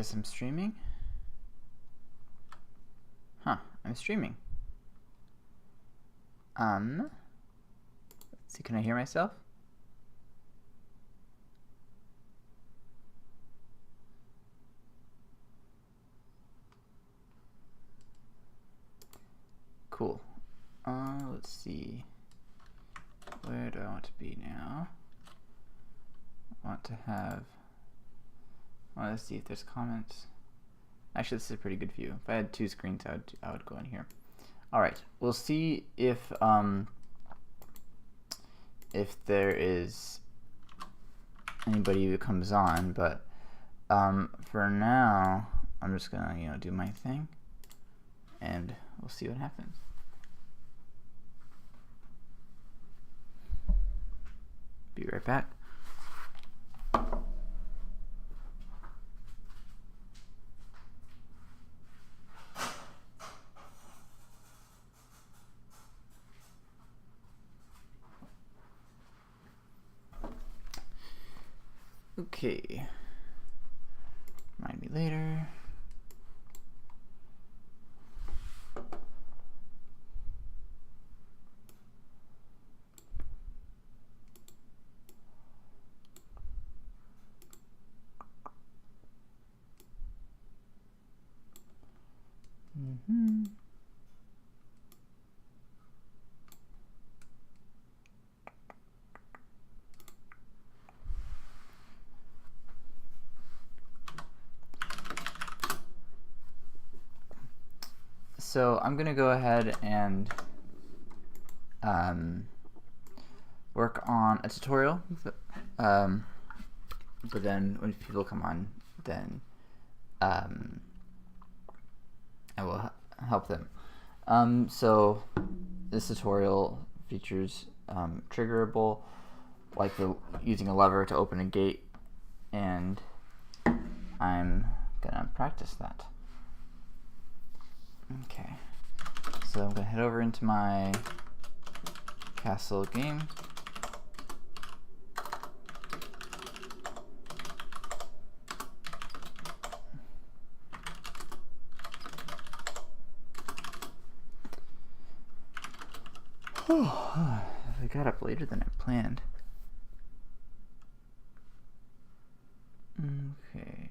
guess I'm streaming. Huh, I'm streaming. Let's see, can I hear myself? Cool. Let's see. Where do I want to be now? I want to have... Well, let's see if there's comments. Actually, this is a pretty good view. If I had two screens, I would go in here. All right, we'll see if there is anybody who comes on, but for now, I'm just gonna do my thing, and we'll see what happens. Be right back. Okay. Remind me later. So I'm going to go ahead and work on a tutorial, but then when people come on, then I will help them. So this tutorial features triggerable, like using a lever to open a gate, and I'm gonna practice that. Okay, so I'm gonna head over into my castle game. I got up later than I planned. Okay.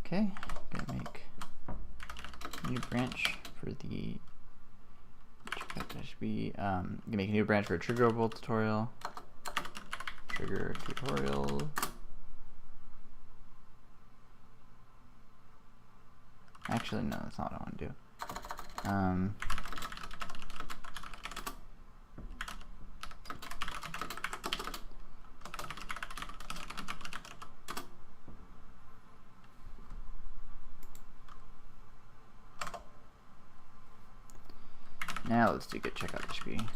Okay, gonna make a new branch for the that should be gonna make a new branch for a triggerable tutorial. Trigger tutorial. Actually, no, that's not what I want to do. Now let's do get checkout HP.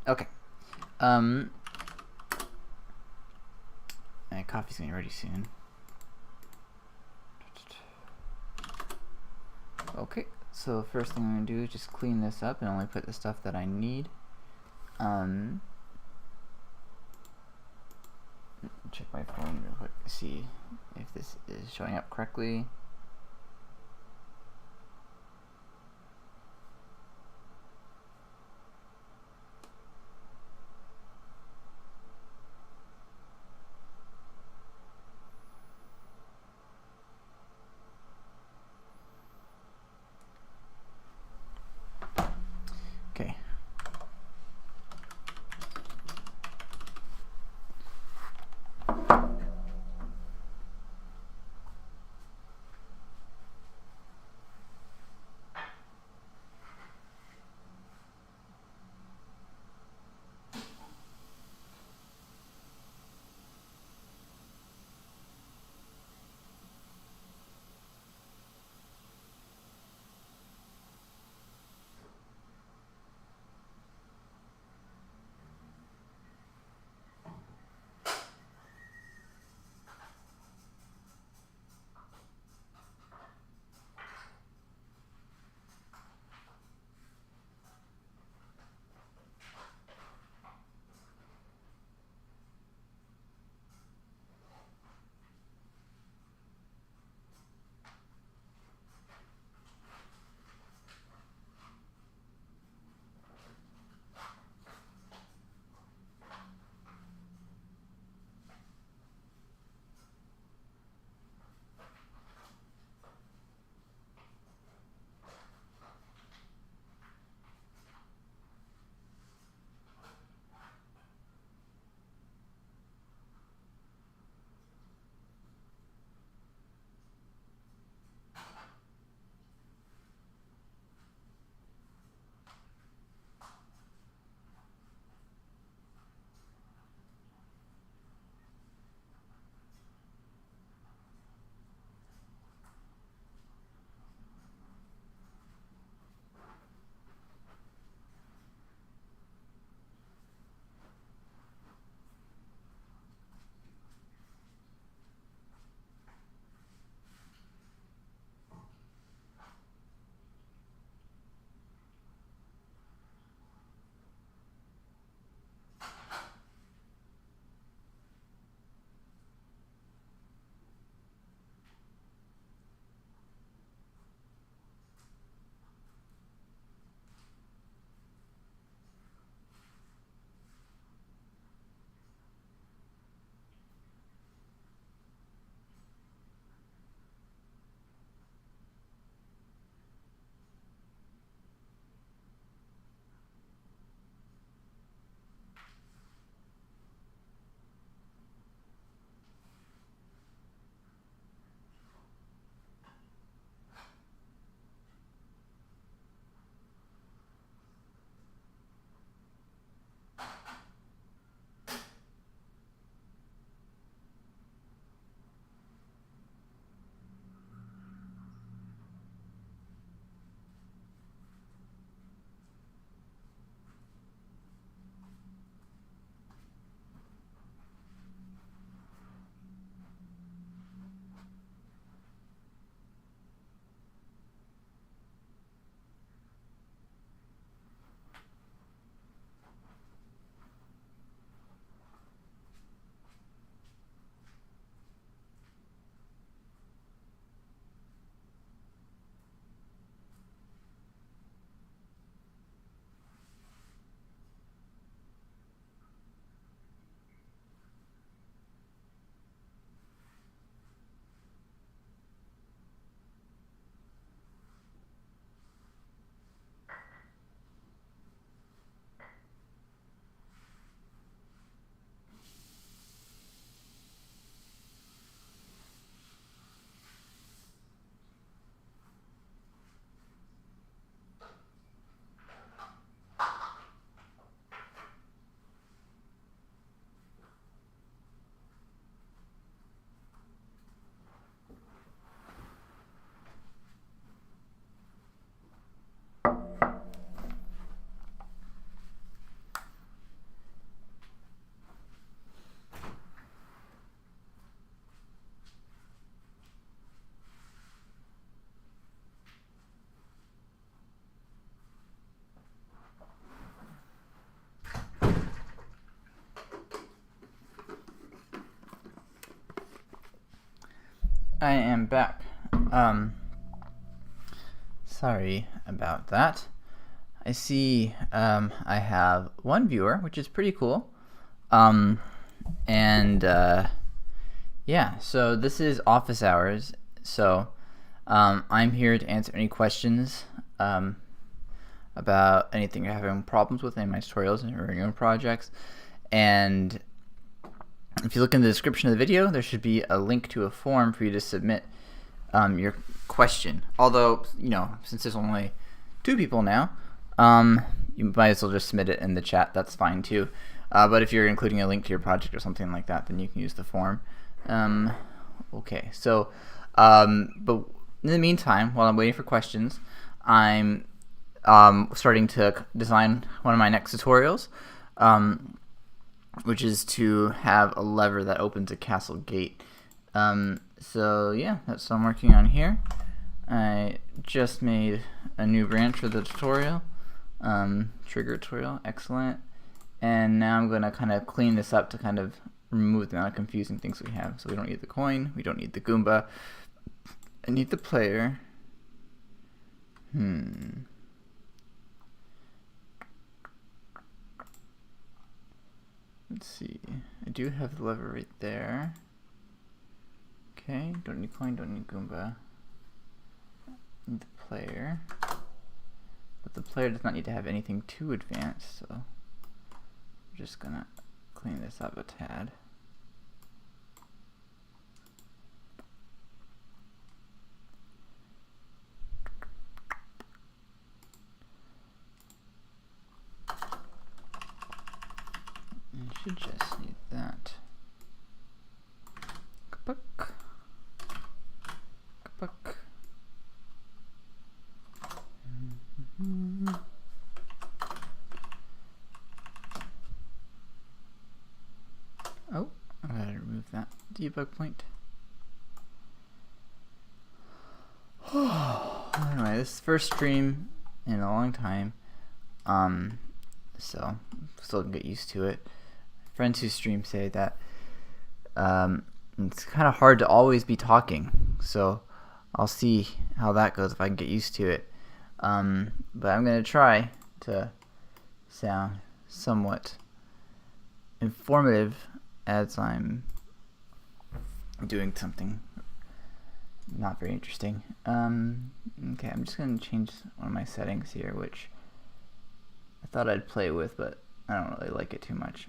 Okay. My coffee's getting ready soon. Okay, so the first thing I'm gonna do is just clean this up and only put the stuff that I need. check my phone real quick to see if this is showing up correctly. Okay. I am back. Sorry about that. I see I have one viewer, which is pretty cool. Yeah, so this is office hours. So I'm here to answer any questions about anything you're having problems with, any of my tutorials or your own projects. And if you look in the description of the video, there should be a link to a form for you to submit your question. Although, you know, since there's only 2 people now, you might as well just submit it in the chat. That's fine too. But if you're including a link to your project or something like that, then you can use the form. Okay, so, but in the meantime, while I'm waiting for questions, I'm starting to design one of my next tutorials, which is to have a lever that opens a castle gate. So yeah, that's what I'm working on here. I just made a new branch for the tutorial, trigger tutorial, excellent. And now I'm going to kind of clean this up to kind of remove the amount of confusing things we have. So we don't need the coin, we don't need the Goomba, I need the player. Let's see, I do have the lever right there. Okay, don't need coin, don't need Goomba. Need the player. But the player does not need to have anything too advanced, so I'm just gonna clean this up a tad. You should just need that. Kapuk. Kapuk. Oh, I gotta remove that debug point. Anyway, this is the first stream in a long time, so still can get used to it. Friends who stream say that it's kind of hard to always be talking, so I'll see how that goes if I can get used to it. But I'm gonna try to sound somewhat informative as I'm doing something not very interesting. Okay, I'm just gonna change one of my settings here, which I thought I'd play with, but I don't really like it too much.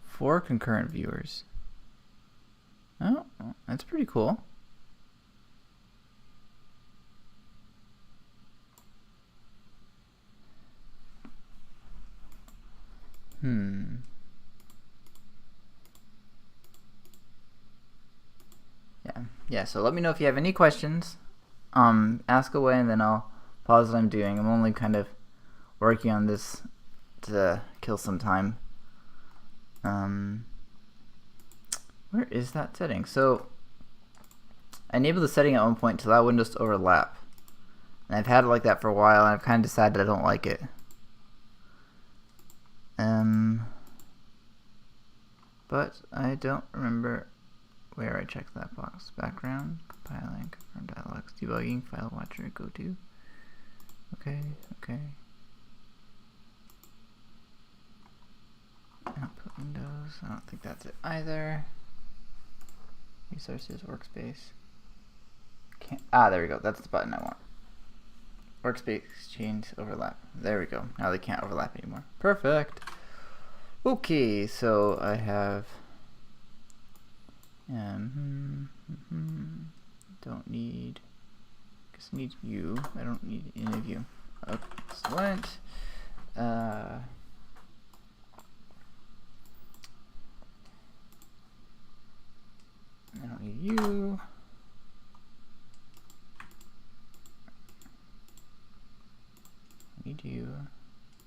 4 concurrent viewers. Oh, that's pretty cool. Yeah, so let me know if you have any questions. Ask away, and then I'll pause what I'm doing. I'm only kind of working on this to kill some time. Where is that setting? So I enabled the setting at one point to allow windows to overlap, and I've had it like that for a while, and I've kind of decided I don't like it. But I don't remember where I checked that box. Background, compiling, confirm dialogues, debugging, file watcher, go to. Okay. Output windows, I don't think that's it either. Resources, workspace. There we go, that's the button I want. Workspace, change, overlap. There we go, now they can't overlap anymore. Perfect. Okay, so I have don't need, guess I need you. I don't need any of you. Excellent. I don't need you. Need you.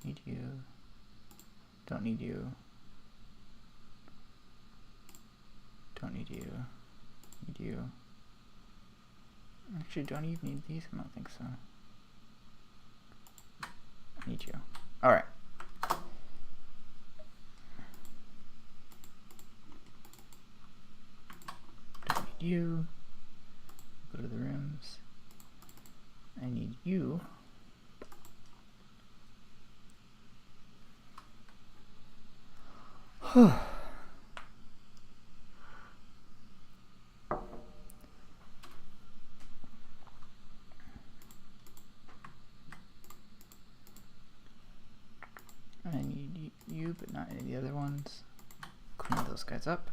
Need you. Don't need you. Don't need you. Need you. Actually, don't even need these? I don't think so. I need you. Alright. you. Go to the rooms. I need you. I need you, but not any of the other ones. Clean those guys up.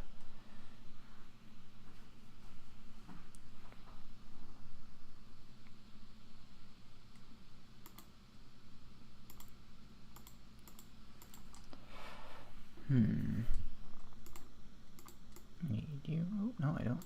Need you. Oh, no, I don't.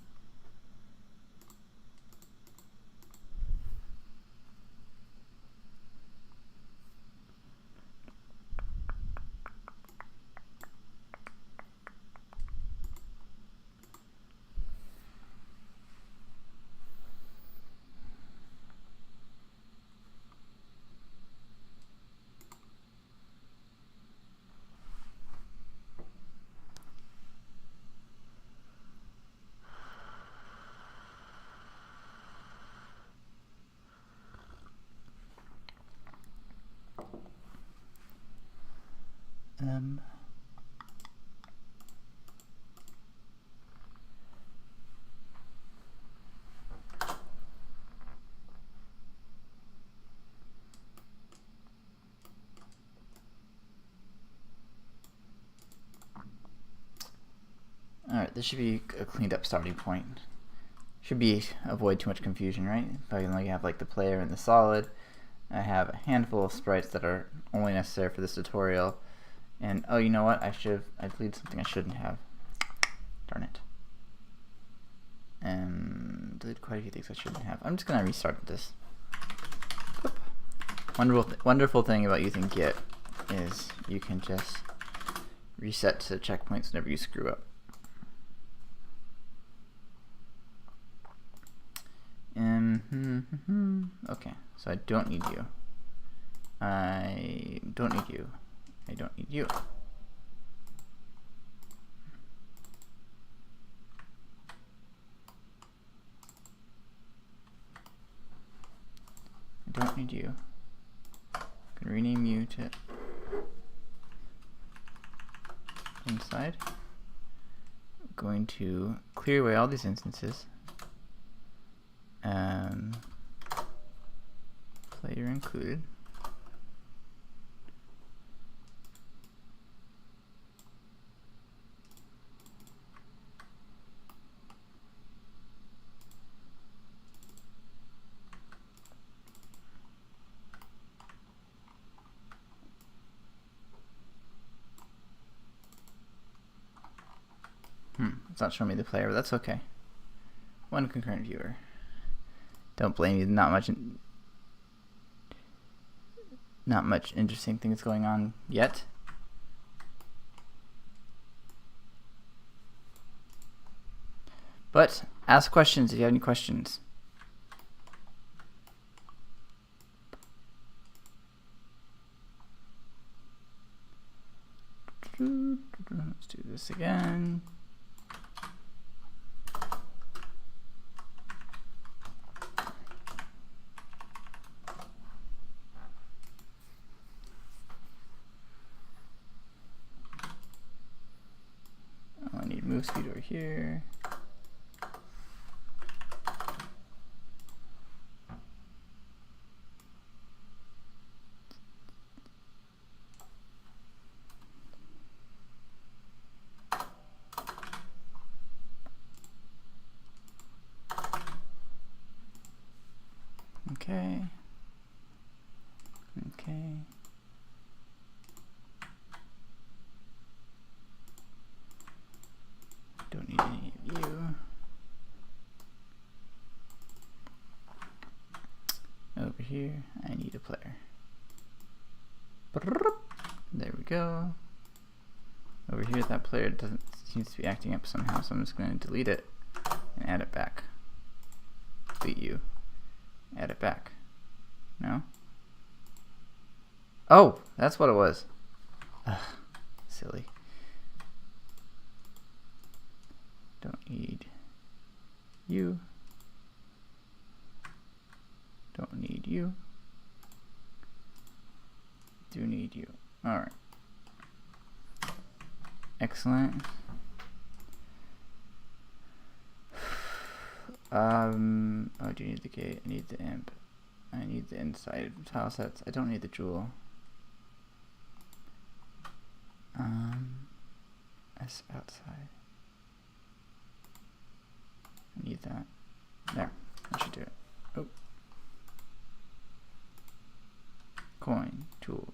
Alright, this should be a cleaned up starting point. Should be avoid too much confusion, right? If I only have like the player and the solid, I have a handful of sprites that are only necessary for this tutorial. And oh, you know what? I deleted something I shouldn't have. Darn it. And deleted quite a few things I shouldn't have. I'm just gonna restart this. Wonderful thing about using Git is you can just reset to checkpoints whenever you screw up. Okay, so I don't need you. I don't need you. I don't need you. I don't need you. I'm gonna rename you to inside. I'm going to clear away all these instances. Player included. It's not showing me the player, but that's okay. One concurrent viewer. Don't blame me. Not much interesting things going on yet. But ask questions if you have any questions. Let's do this again. I need move speed over here. Okay. Okay. Don't need any of you. Over here, I need a player. There we go. Over here, that player seems to be acting up somehow, so I'm just going to delete it and add it back. Delete you. Add it back. No? Oh, that's what it was. Ugh, silly. Don't need you. Don't need you. Do need you. Alright. Excellent. Oh, do you need the gate? I need the imp. I need the inside tile sets. I don't need the jewel. S outside. I need that. There. That should do it. Oh. Coin, jewel,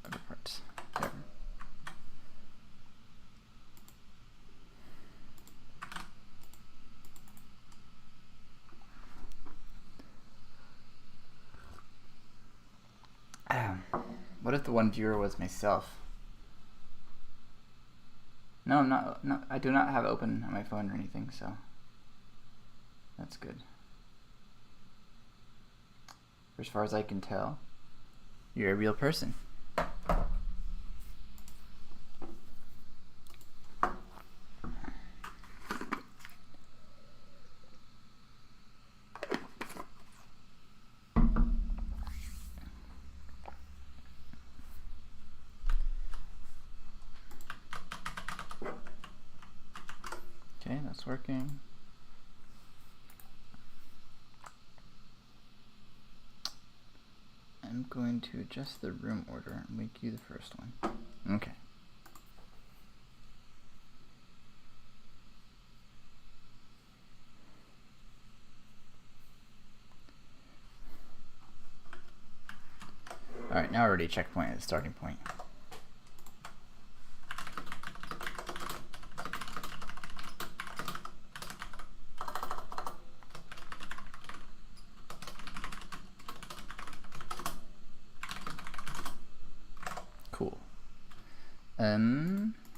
other parts. There. What if the one viewer was myself? No, I'm not. No, I do not have open on my phone or anything, so that's good. As far as I can tell, you're a real person. Okay, that's working. I'm going to adjust the room order and make you the first one. Okay. Alright, now we're already checkpoint at the starting point. Cool.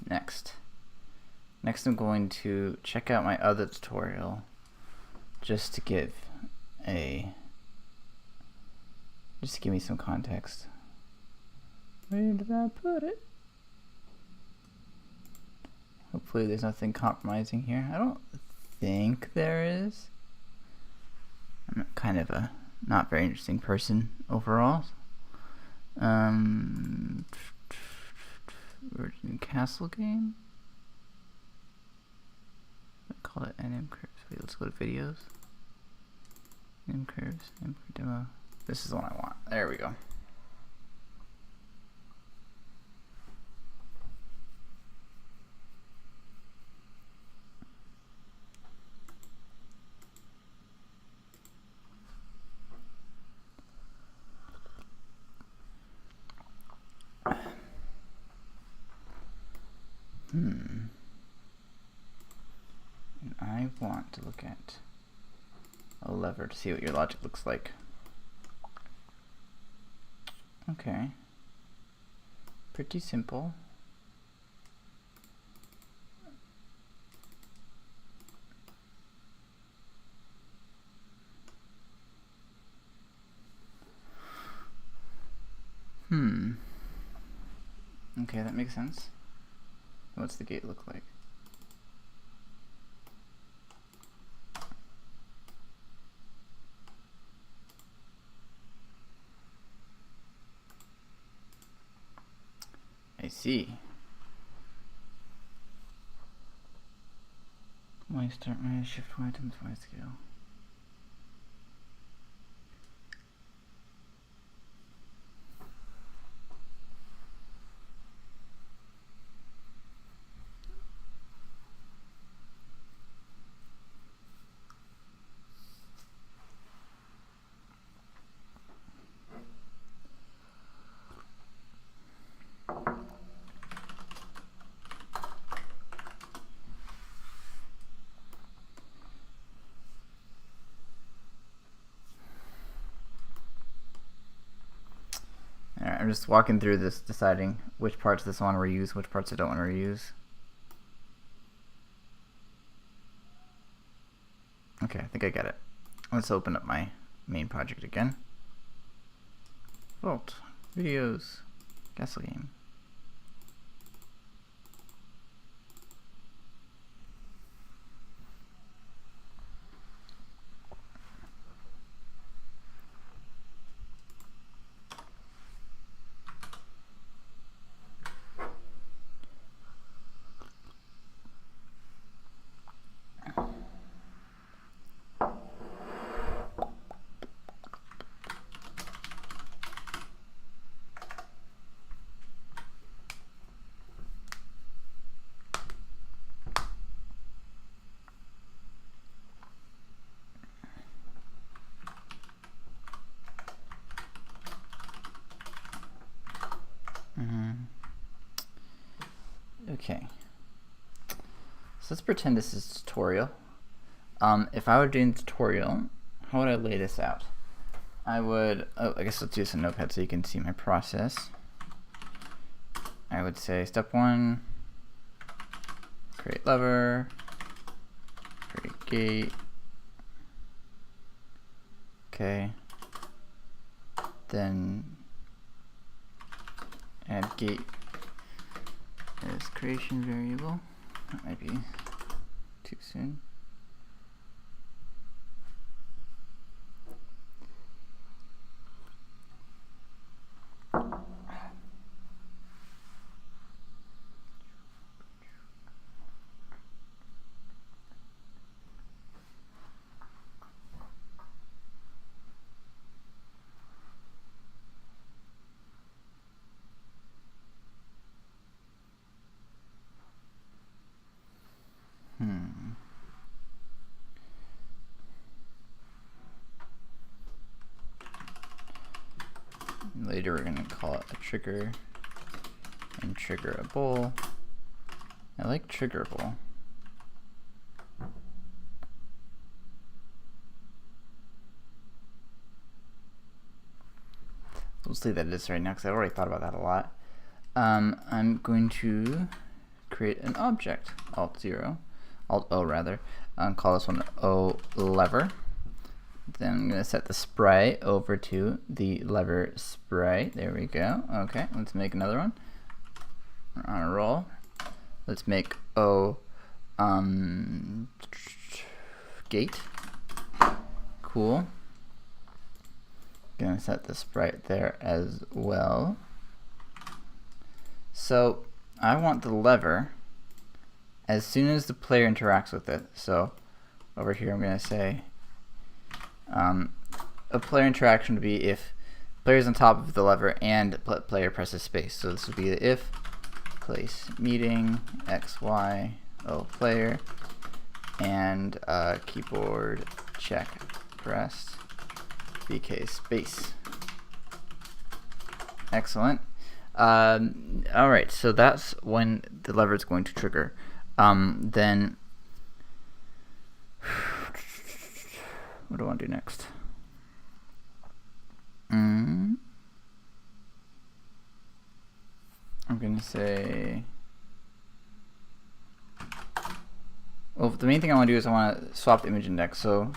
Next I'm going to check out my other tutorial just to give me some context. Where did I put it? Hopefully there's nothing compromising here. I don't think there is. I'm kind of a not very interesting person overall. Virgin Castle game. I call it NM curves. Wait, let's go to videos. NM curves. NM demo. This is the one I want. There we go. And I want to look at a lever to see what your logic looks like. Okay. Pretty simple. Okay, that makes sense. What's the gate look like? I see. Y start minus shift Y times Y scale. Alright, I'm just walking through this, deciding which parts of this I want to reuse, which parts I don't want to reuse. Okay, I think I get it. Let's open up my main project again. Vault, videos, castle game. Okay. So let's pretend this is a tutorial. If I were doing the tutorial, how would I lay this out? I would, I guess let's use a notepad so you can see my process. I would say step 1, create lever, create gate. Okay. Then add gate as creation variable. That might be too soon. Later we're going to call it a trigger and triggerable. I like triggerable. We'll just leave that as right now because I already thought about that a lot. I'm going to create an object, Alt-O rather, call this one O lever. Then I'm going to set the sprite over to the lever sprite. There we go. Okay, let's make another one. We're on a roll. Let's make O gate. Cool. Gonna set the sprite there as well. So I want the lever as soon as the player interacts with it. So over here I'm gonna say a player interaction would be if player's on top of the lever and player presses space. So this would be the if place meeting x y o player and keyboard check pressed bk space. Excellent. All right, so that's when the lever is going to trigger. Then what do I want to do next? I'm going to say, well, the main thing I want to do is I want to swap the image index. So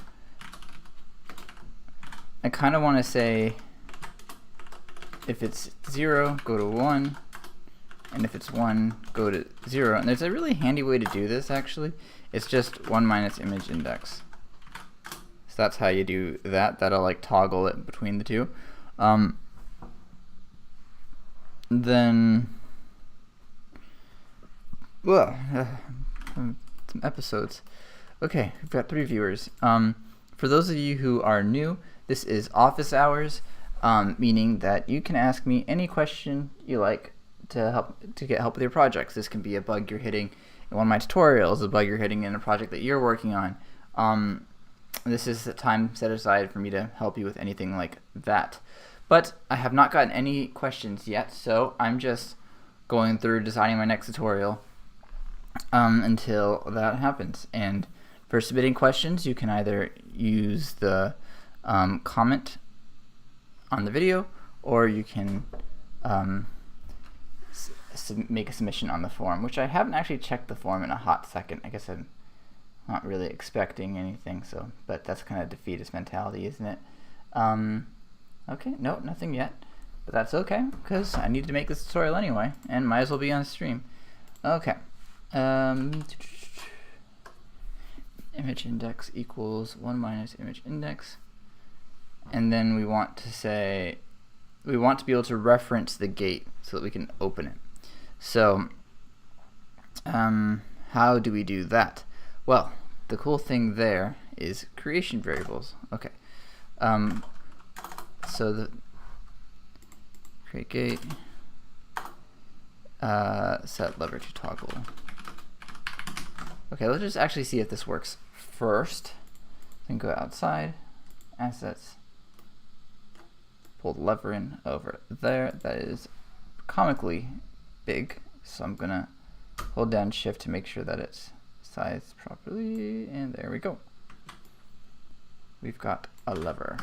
I kind of want to say if it's 0, go to 1, and if it's 1, go to 0. And there's a really handy way to do this actually. It's just 1 minus image index. So that's how you do that. That'll like toggle it between the two. Then, well, some episodes. Okay, we've got 3 viewers. For those of you who are new, this is office hours, meaning that you can ask me any question you like to get help with your projects. This can be a bug you're hitting in one of my tutorials, a bug you're hitting in a project that you're working on. This is the time set aside for me to help you with anything like that. But I have not gotten any questions yet, so I'm just going through designing my next tutorial until that happens. And for submitting questions, you can either use the comment on the video, or you can make a submission on the forum, which I haven't actually checked the forum in a hot second. I guess I'm not really expecting anything, so, but that's kind of defeatist mentality, isn't it? Okay, no, nothing yet, but that's okay, because I need to make this tutorial anyway, and might as well be on stream. Okay. Image index equals 1 minus image index, and then we want to say, we want to be able to reference the gate so that we can open it. So how do we do that? Well, the cool thing there is creation variables. Okay. So the create gate, set lever to toggle. Okay, let's just actually see if this works first. Then go outside, assets, pull the lever in over there. That is comically big, so I'm gonna hold down shift to make sure that it's sized properly, and there we go. We've got a lever.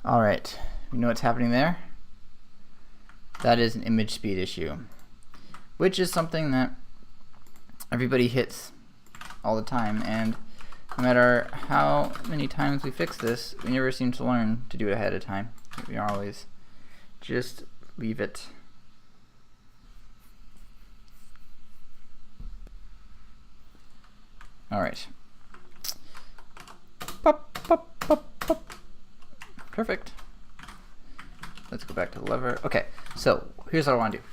All right, you know what's happening there? That is an image speed issue, which is something that everybody hits all the time, and no matter how many times we fix this, we never seem to learn to do it ahead of time. We always just leave it. All right. Pop, pop, pop, pop. Perfect. Let's go back to the lever. Okay, so here's what I want to do.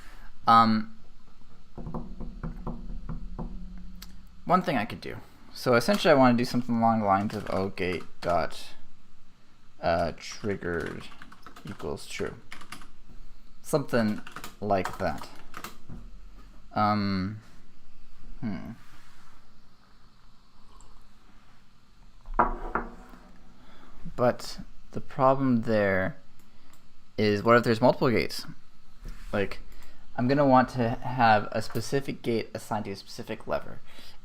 One thing I could do. So essentially I want to do something along the lines of gate dot triggered equals true. Something like that. But the problem there is, what if there's multiple gates? Like, I'm going to want to have a specific gate assigned to a specific lever.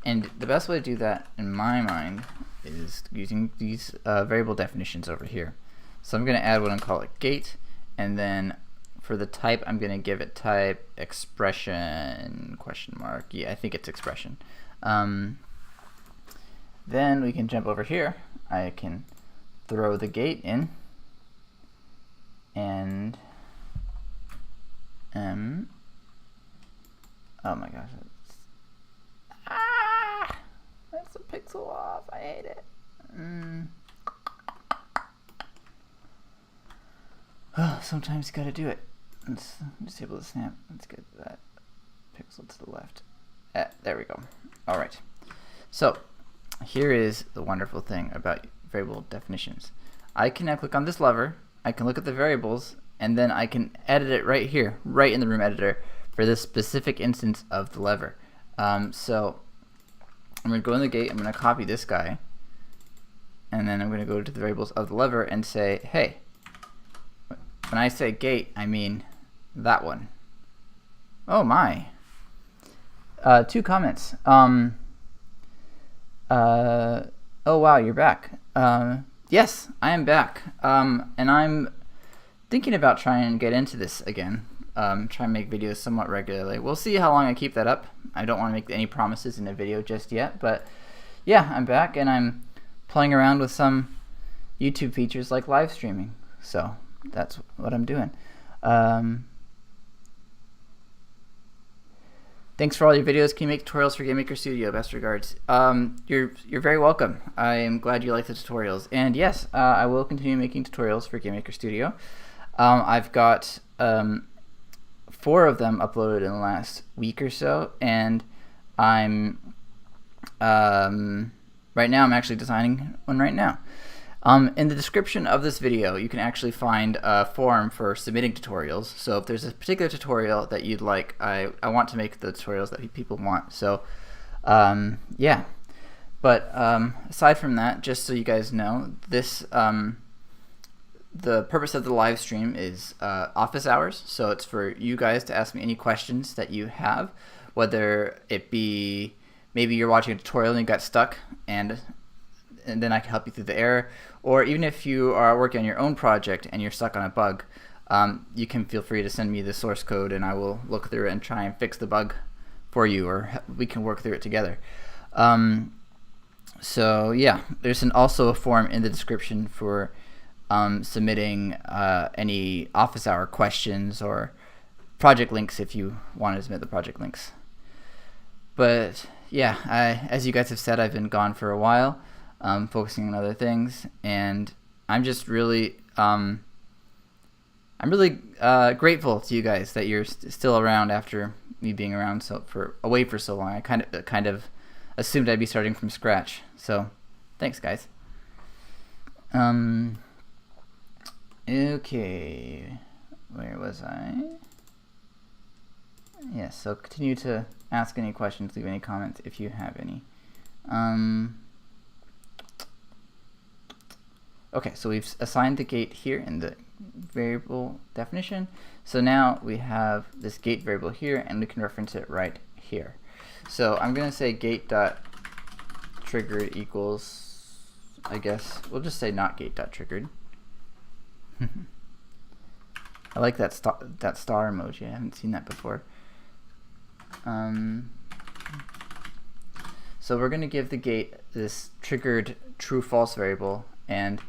And the best way to do that, in my mind, is using these variable definitions over here. So I'm going to add what I'm calling gate, and then for the type, I'm going to give it type expression question mark. Yeah, I think it's expression. Then we can jump over here. I can throw the gate in, and oh my gosh, that's a pixel off. I hate it. Oh, sometimes you gotta do it. Let's disable the snap. Let's get that pixel to the left. There we go. All right. So here is the wonderful thing about variable definitions. I can now click on this lever, I can look at the variables, and then I can edit it right here, right in the room editor, for this specific instance of the lever. So I'm going to go in the gate, I'm going to copy this guy, and then I'm going to go to the variables of the lever and say, hey, when I say gate, I mean that one. Oh my. 2 comments. Oh wow, you're back. Yes, I am back. And I'm thinking about trying and get into this again. Try and make videos somewhat regularly. We'll see how long I keep that up. I don't want to make any promises in a video just yet, but yeah, I'm back and I'm playing around with some YouTube features like live streaming. So that's what I'm doing. Thanks for all your videos. Can you make tutorials for GameMaker Studio? Best regards. You're very welcome. I am glad you like the tutorials. And yes, I will continue making tutorials for GameMaker Studio. I've got 4 of them uploaded in the last week or so, and I'm right now I'm actually designing one right now. In the description of this video, you can actually find a form for submitting tutorials. So if there's a particular tutorial that you'd like, I want to make the tutorials that people want. So yeah. But aside from that, just so you guys know, this the purpose of the live stream is office hours. So it's for you guys to ask me any questions that you have, whether it be maybe you're watching a tutorial and you got stuck, and then I can help you through the error, or even if you are working on your own project and you're stuck on a bug, you can feel free to send me the source code and I will look through it and try and fix the bug for you, or we can work through it together. So yeah, there's also a form in the description for submitting any office hour questions or project links if you want to submit the project links. But yeah, as you guys have said, I've been gone for a while, focusing on other things, and I'm just really grateful to you guys that you're still around after me being around away for so long. I kind of assumed I'd be starting from scratch, so thanks guys. Okay, where was I? Yes, so continue to ask any questions, leave any comments if you have any. Okay, so we've assigned the gate here in the variable definition. So now we have this gate variable here, and we can reference it right here. So I'm going to say gate.triggered equals, I guess, we'll just say not gate.triggered. I like that star emoji. I haven't seen that before. So we're going to give the gate this triggered true-false variable, and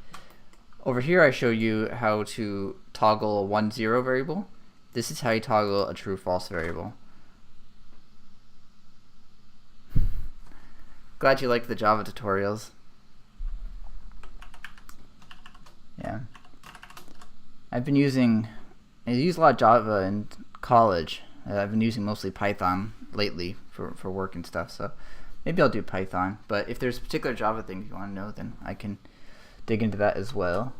over here I show you how to toggle a 1-0 variable. This is how you toggle a true-false variable. Glad you like the Java tutorials. Yeah. I use a lot of Java in college. I've been using mostly Python lately for work and stuff, so maybe I'll do Python. But if there's particular Java things you want to know, then I can dig into that as well.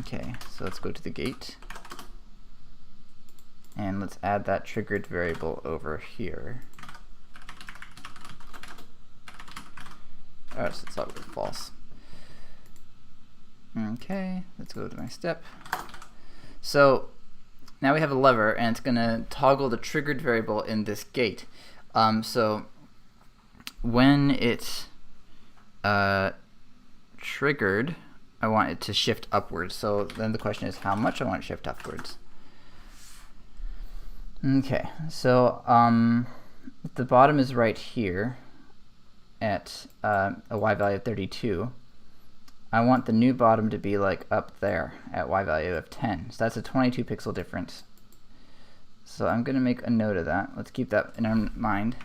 Okay, so let's go to the gate. And let's add that triggered variable over here. Alright, so it's not false. Okay, let's go to my step. So now we have a lever, and it's going to toggle the triggered variable in this gate. So when it's triggered, I want it to shift upwards. So then the question is how much I want to shift upwards. Okay, so the bottom is right here at a y value of 32. I want the new bottom to be like up there at y value of 10. So that's a 22 pixel difference. So I'm going to make a note of that. Let's keep that in our mind.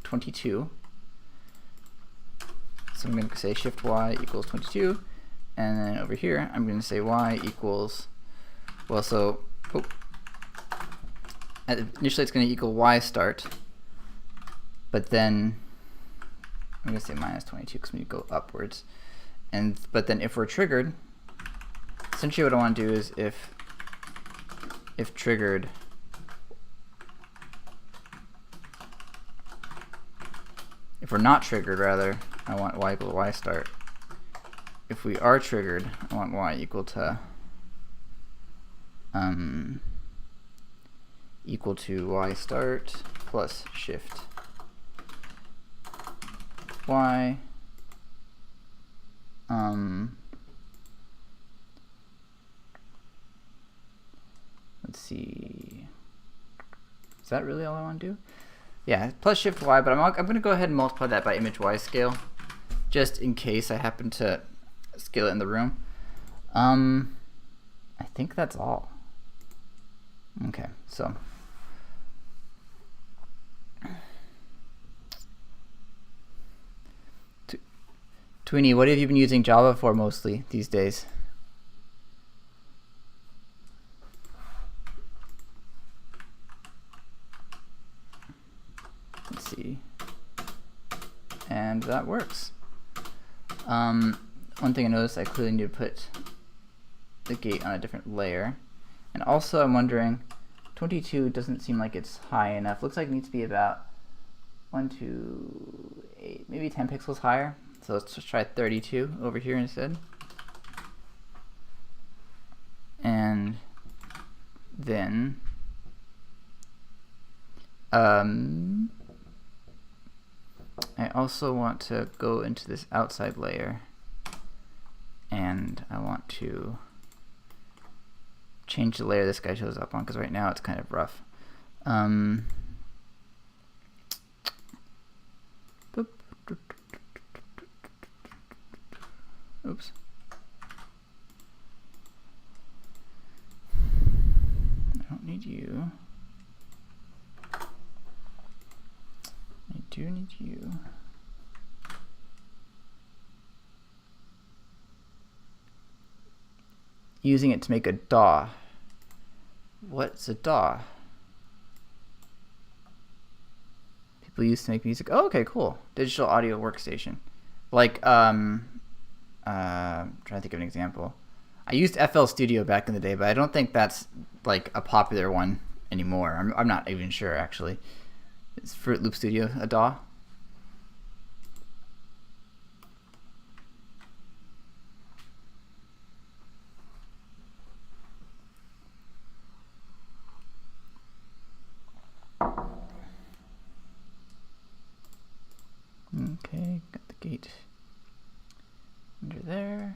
22. So I'm going to say shift y equals 22. And then over here, I'm going to say y equals, well, so initially it's going to equal y start. But then I'm going to say minus 22 because we go upwards. But then if we're triggered, essentially what I want to do is if triggered, if we're not triggered, rather, I want y equal to y start. If we are triggered, I want y equal to y start plus shift y. Let's see. Is that really all I want to do? Yeah, plus shift y, but I'm going to go ahead and multiply that by image y scale, just in case I happen to scale it in the room. I think that's all. Okay, so Tweenie, what have you been using Java for mostly these days? Let's see. And that works. One thing I noticed, I clearly need to put the gate on a different layer. And also I'm wondering, 22 doesn't seem like it's high enough. Looks like it needs to be about 1, 2, 8, maybe 10 pixels higher. So let's just try 32 over here instead. And then I also want to go into this outside layer, and I want to change the layer this guy shows up on, because right now it's kind of rough. Oops. I don't need you. I do need you. Using it to make a DAW. What's a DAW? People used to make music. Oh, okay, cool. Digital audio workstation. Like, trying to think of an example. I used FL Studio back in the day, but I don't think that's like a popular one anymore. I'm not even sure actually. Is Fruit Loop Studio a DAW? 8 under there.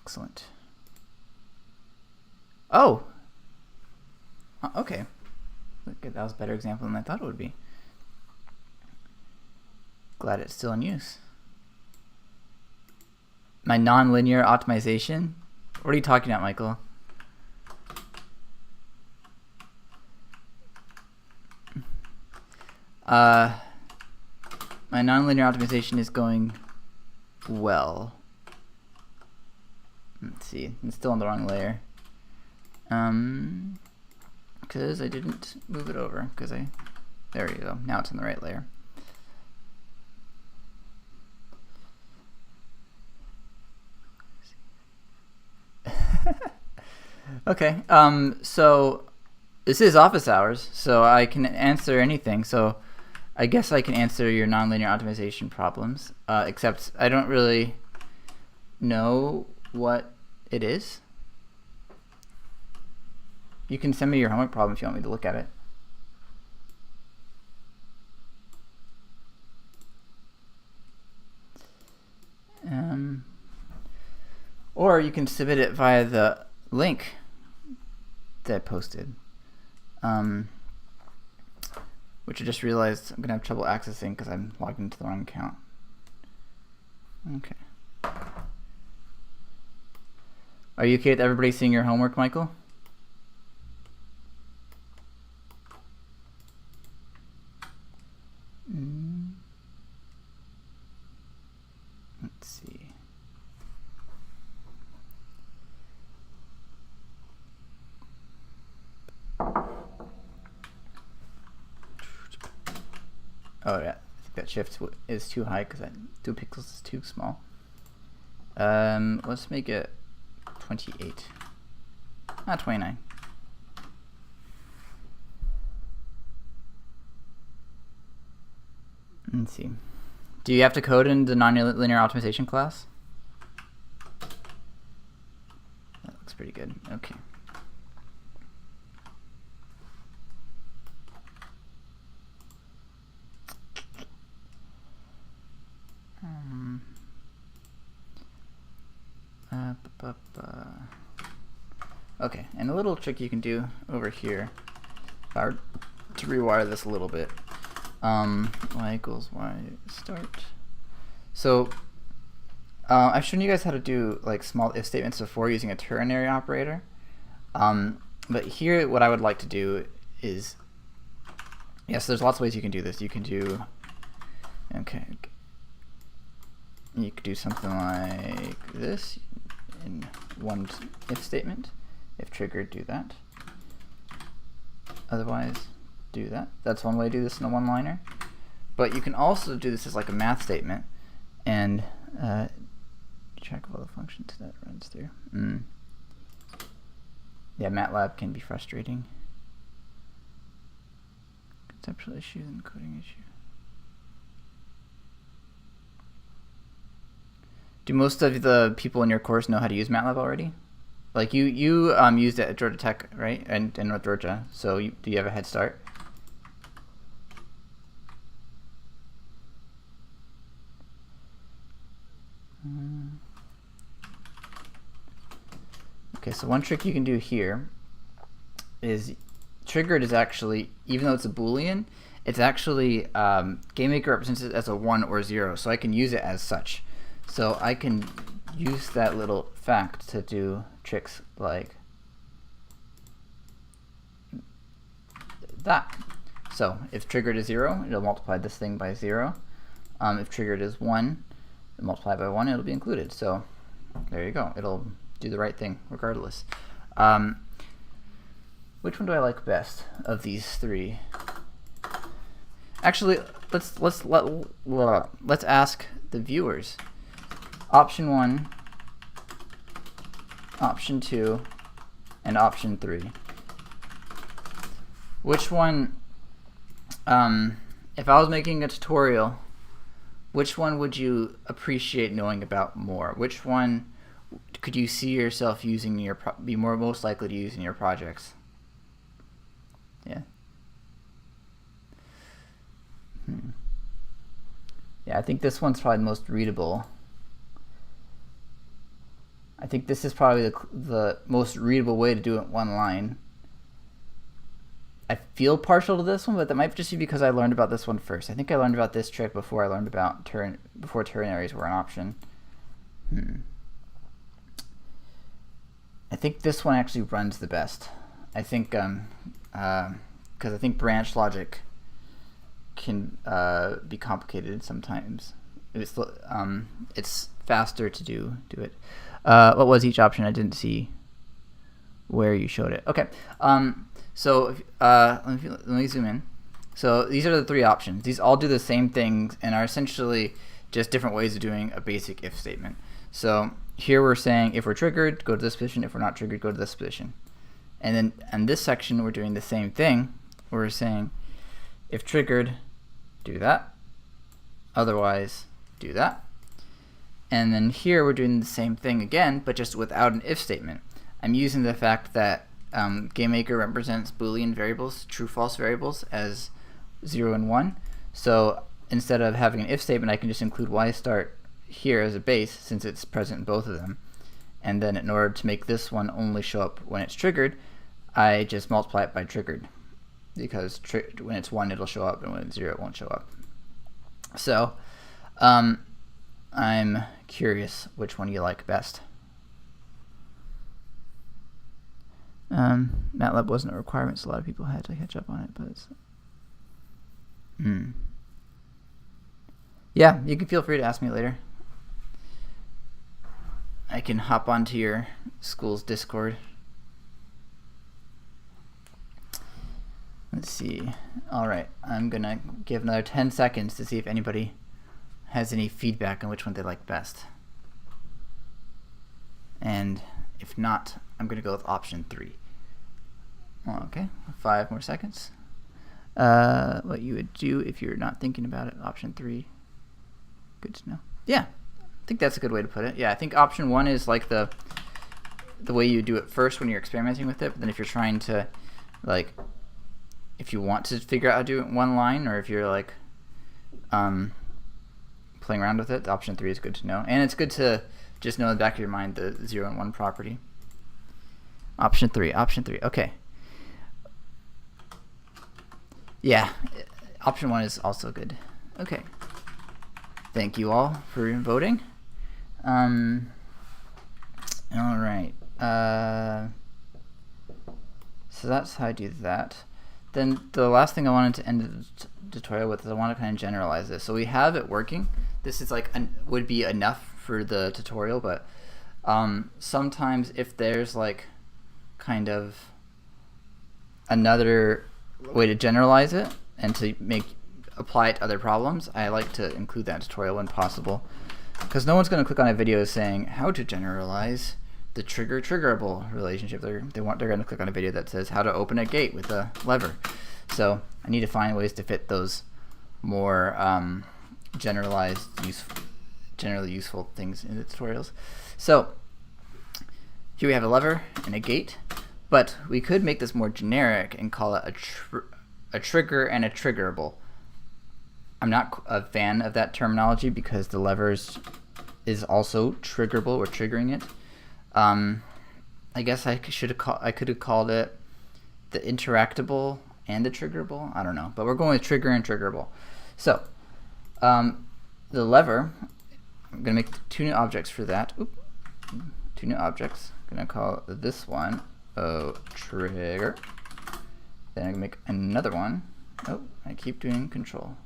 Excellent. Oh! Okay. That was a better example than I thought it would be. Glad it's still in use. My nonlinear optimization? What are you talking about, Michael? My nonlinear optimization is going well. Let's see, it's still on the wrong layer. Because I didn't move it over, there you go, now it's in the right layer. Okay, so this is office hours, so I can answer anything. So I guess I can answer your nonlinear optimization problems, except I don't really know what it is. You can send me your homework problem if you want me to look at it. Or you can submit it via the link that I posted, which I just realized I'm gonna have trouble accessing because I'm logged into the wrong account. Okay. Are you okay with everybody seeing your homework, Michael? Let's see. Oh yeah, I think that shift is too high because that 2 pixels is too small. Let's make it 28. Not 29. Let's see. Do you have to code in the nonlinear optimization class? That looks pretty good. Okay. Okay, and a little trick you can do over here, if I were to rewire this a little bit, y equals y start. So I've shown you guys how to do like small if statements before using a ternary operator, but here what I would like to do is, yes, there's lots of ways you can do this. You can do, okay, you could do something like this in one if statement. If triggered, do that. Otherwise, do that. That's one way to do this in a one-liner. But you can also do this as like a math statement and check all the functions that runs through. Yeah, MATLAB can be frustrating. Conceptual issues and coding issues. Do most of the people in your course know how to use MATLAB already? Like you used it at Georgia Tech, right? And in North Georgia. So do you have a head start? Okay, so one trick you can do here is triggered is actually, even though it's a Boolean, it's actually GameMaker represents it as a 1 or 0, so I can use it as such. So I can use that little fact to do tricks like that. So if triggered is 0, it'll multiply this thing by 0. If triggered is 1, it'll multiply by 1, it'll be included. So there you go. It'll do the right thing regardless. Which one do I like best of these three? Actually, let's ask the viewers. Option 1, option 2, and option 3. Which one, if I was making a tutorial, which one would you appreciate knowing about more? Which one could you see yourself using in your be most likely to use in your projects? Yeah. Yeah, I think this one's probably the most readable. I think this is probably the most readable way to do it one line. I feel partial to this one, but that might just be because I learned about this one first. I think I learned about this trick before I learned about before ternaries were an option. I think this one actually runs the best. I think because I think branch logic can be complicated sometimes. It's faster to do it. What was each option? I didn't see where you showed it. Okay. So let me zoom in. So these are the three options. These all do the same things and are essentially just different ways of doing a basic if statement. So here we're saying if we're triggered, go to this position. If we're not triggered, go to this position. And then in this section, we're doing the same thing. We're saying if triggered, do that. Otherwise, do that. And then here we're doing the same thing again, but just without an if statement. I'm using the fact that GameMaker represents Boolean variables, true-false variables, as 0 and 1. So instead of having an if statement, I can just include YStart here as a base, since it's present in both of them. And then in order to make this one only show up when it's triggered, I just multiply it by triggered. Because when it's 1, it'll show up, and when it's 0, it won't show up. So I'm curious which one you like best. MATLAB wasn't a requirement, so a lot of people had to catch up on it, but it's... Yeah, you can feel free to ask me later. I can hop onto your school's Discord. Let's see. Alright, I'm going to give another 10 seconds to see if anybody has any feedback on which one they like best. And if not, I'm going to go with option 3. Okay, 5 more seconds. What you would do if you're not thinking about it, option 3. Good to know. Yeah, I think that's a good way to put it. Yeah, I think option 1 is like the way you do it first when you're experimenting with it. But then if you're trying to, like, if you want to figure out how to do it in one line, or if you're like playing around with it, option 3 is good to know. And it's good to just know in the back of your mind the 0 and 1 property. Option 3, okay. Yeah, option 1 is also good. Okay. Thank you all for voting. All right. So that's how I do that. Then the last thing I wanted to end the tutorial with is I want to kind of generalize this. So we have it working. This is like would be enough for the tutorial, but sometimes if there's like kind of another way to generalize it and to apply it to other problems, I like to include that in tutorial when possible, because no one's going to click on a video saying how to generalize the triggerable relationship. They're going to click on a video that says how to open a gate with a lever. So I need to find ways to fit those more generally useful things in the tutorials. So here we have a lever and a gate, but we could make this more generic and call it a trigger and a triggerable. I'm not a fan of that terminology because the levers is also triggerable or triggering it. I guess I could have called it the interactable and the triggerable. I don't know, but we're going with trigger and triggerable. So the lever, I'm going to make 2 new objects for that. 2 new objects. I'm going to call this one trigger. Then I'm going to make another one. I keep doing control.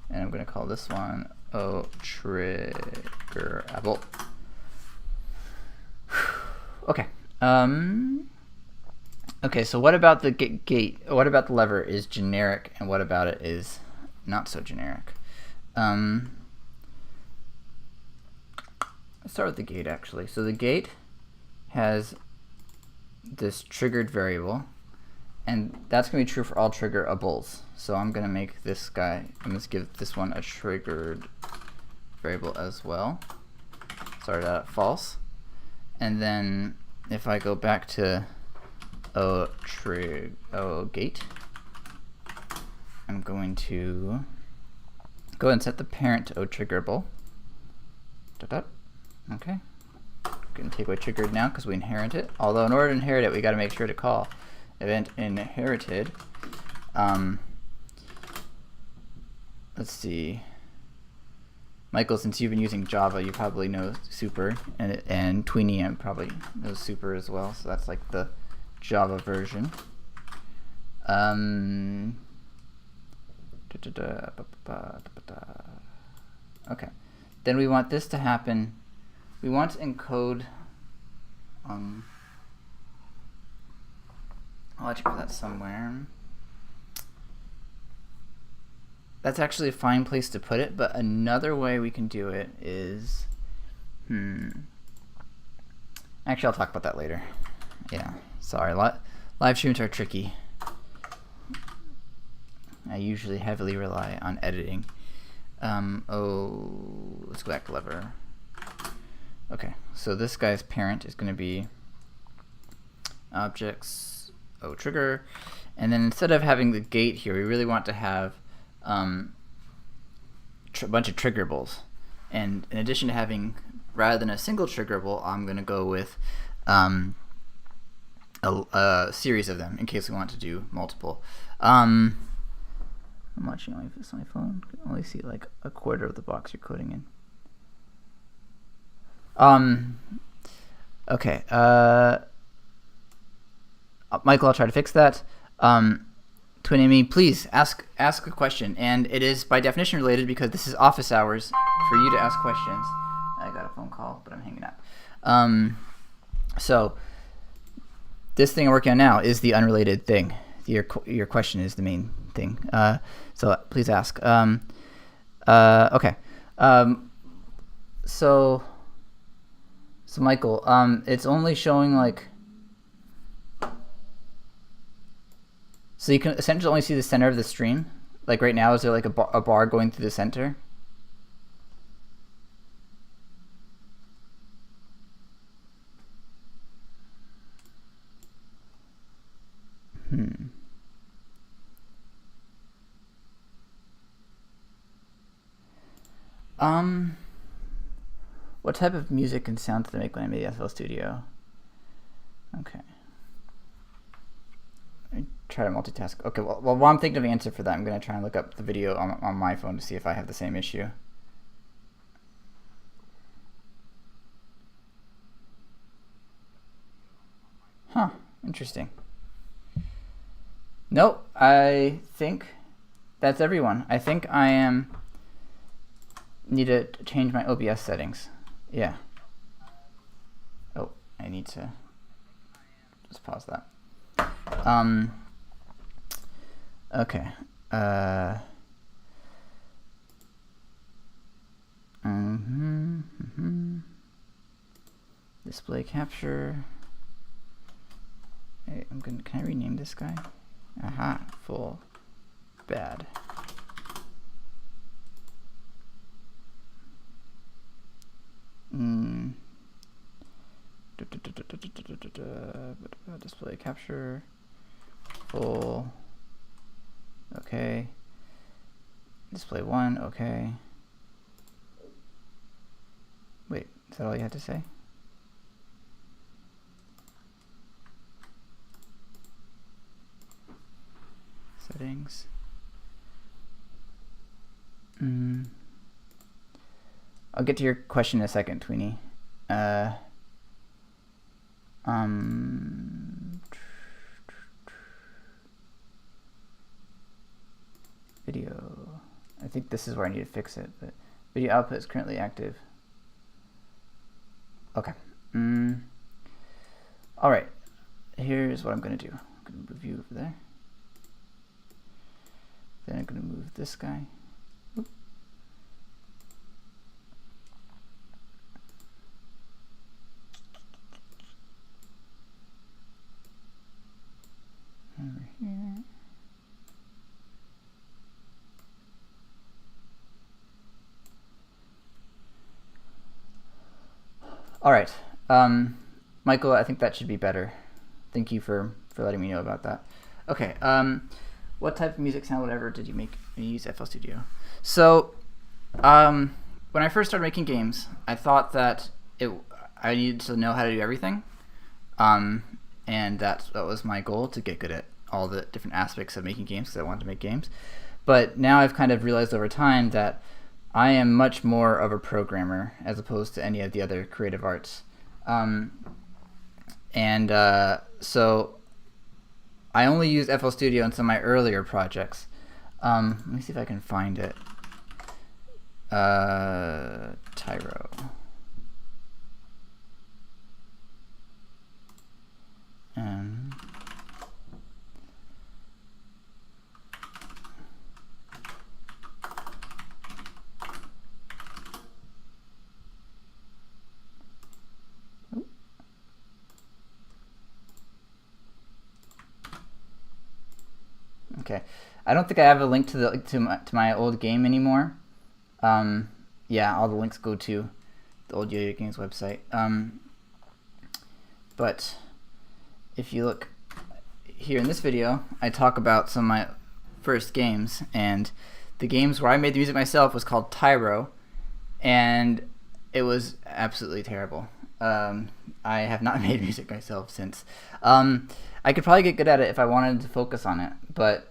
And I'm going to call this one triggerable. Okay. Okay, so what about the gate? What about the lever is generic, and what about it is not so generic? Let's start with the gate, actually. So the gate has this triggered variable, and that's going to be true for all triggerables. So I'm going to make this guy, I'm going to give this one a triggered variable as well. Start out at false. And then if I go back to gate, I'm going to go ahead and set the parent to otriggerable. Okay. Going to take away triggered now because we inherit it. Although in order to inherit it, we got to make sure to call event inherited. Let's see. Michael, since you've been using Java, you probably know super, and Tweenie probably knows super as well. So that's like the Java version. Okay. Then we want this to happen. We want to encode. I'll let you put that somewhere. That's actually a fine place to put it, but another way we can do it is, actually I'll talk about that later. Yeah, sorry, live streams are tricky. I usually heavily rely on editing. Let's go back to lever. Okay, so this guy's parent is going to be objects, trigger, and then instead of having the gate here, we really want to have a bunch of triggerables. And in addition to having, rather than a single triggerable, I'm going to go with a series of them in case we want to do multiple. I'm watching only this on my phone. I can only see like a quarter of the box you're coding in. Okay. Michael, I'll try to fix that. Twinamy, please ask a question, and it is by definition related because this is office hours for you to ask questions. I got a phone call, but I'm hanging up. So this thing I'm working on now is the unrelated thing. Your question is the main thing. So please ask. Okay. So Michael, it's only showing like. So you can essentially only see the center of the stream. Like right now, is there like a bar going through the center? What type of music and sound did I make when I made FL Studio? Okay. I try to multitask. Okay, well, while I'm thinking of an answer for that, I'm going to try and look up the video on my phone to see if I have the same issue. Huh, interesting. Nope, I think that's everyone. I think I need to change my OBS settings. Yeah. Oh, I need to just pause that. Okay. Display capture. Hey, can I rename this guy? Aha, full bad. Display capture. Full. Okay. Display 1. Okay. Wait, is that all you had to say? Settings. I'll get to your question in a second, Tweenie. Video. I think this is where I need to fix it, but video output is currently active. Okay. All right. Here's what I'm going to do. I'm going to move you over there. Then I'm going to move this guy. Oop. Over here. All right, Michael, I think that should be better. Thank you for letting me know about that. Okay, what type of music, sound, whatever did you make when you use FL Studio? So When I first started making games, I thought that I needed to know how to do everything, and that was my goal, to get good at all the different aspects of making games, because I wanted to make games. But now I've kind of realized over time that I am much more of a programmer as opposed to any of the other creative arts. So I only use FL Studio in some of my earlier projects. Let me see if I can find it. Tyro. Okay, I don't think I have a link to my old game anymore. Yeah, all the links go to the old Yo-Yo Games website. But if you look here in this video, I talk about some of my first games, and the games where I made the music myself was called Tyro, and it was absolutely terrible. I have not made music myself since. I could probably get good at it if I wanted to focus on it, but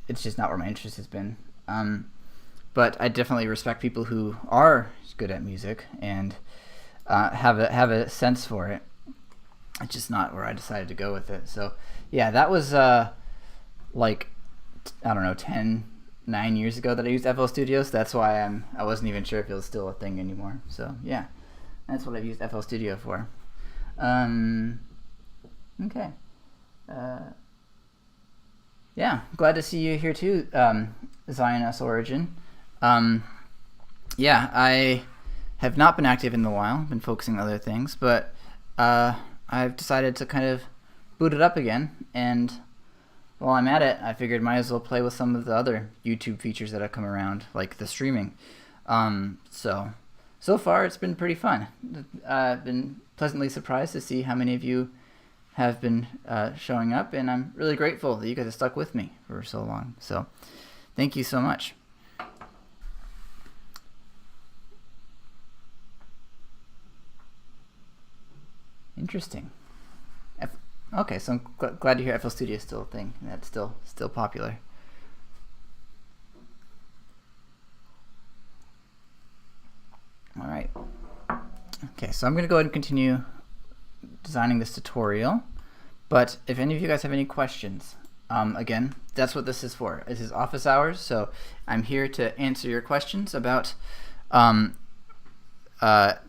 it's just not where my interest has been. But I definitely respect people who are good at music and have a sense for it. It's just not where I decided to go with it. So yeah, that was like, I don't know, 9 years ago that I used FL Studio. So that's why I wasn't even sure if it was still a thing anymore. So yeah, that's what I've used FL Studio for. Okay. Yeah, glad to see you here too, Zionist Origin. Yeah, I have not been active in a while, been focusing on other things, but I've decided to kind of boot it up again, and while I'm at it, I figured might as well play with some of the other YouTube features that have come around, like the streaming. So far it's been pretty fun. I've been pleasantly surprised to see how many of you have been showing up, and I'm really grateful that you guys have stuck with me for so long. So thank you so much. Interesting. Okay, so I'm glad to hear FL Studio is still a thing. That's still popular. All right. Okay, so I'm going to go ahead and continue designing this tutorial. But if any of you guys have any questions, again, that's what this is for. This is office hours, so I'm here to answer your questions about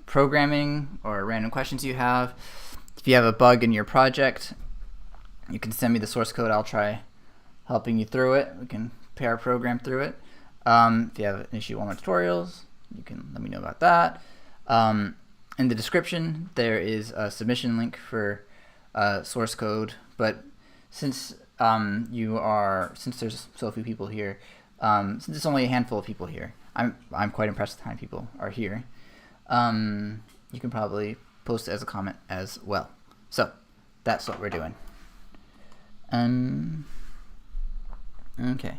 programming or random questions you have. If you have a bug in your project, you can send me the source code. I'll try helping you through it. We can pair a program through it. If you have an issue on my tutorials, you can let me know about that. In the description, there is a submission link for source code. But since there's so few people here, since it's only a handful of people here, I'm quite impressed with how many people are here. You can probably post it as a comment as well. So that's what we're doing. Okay.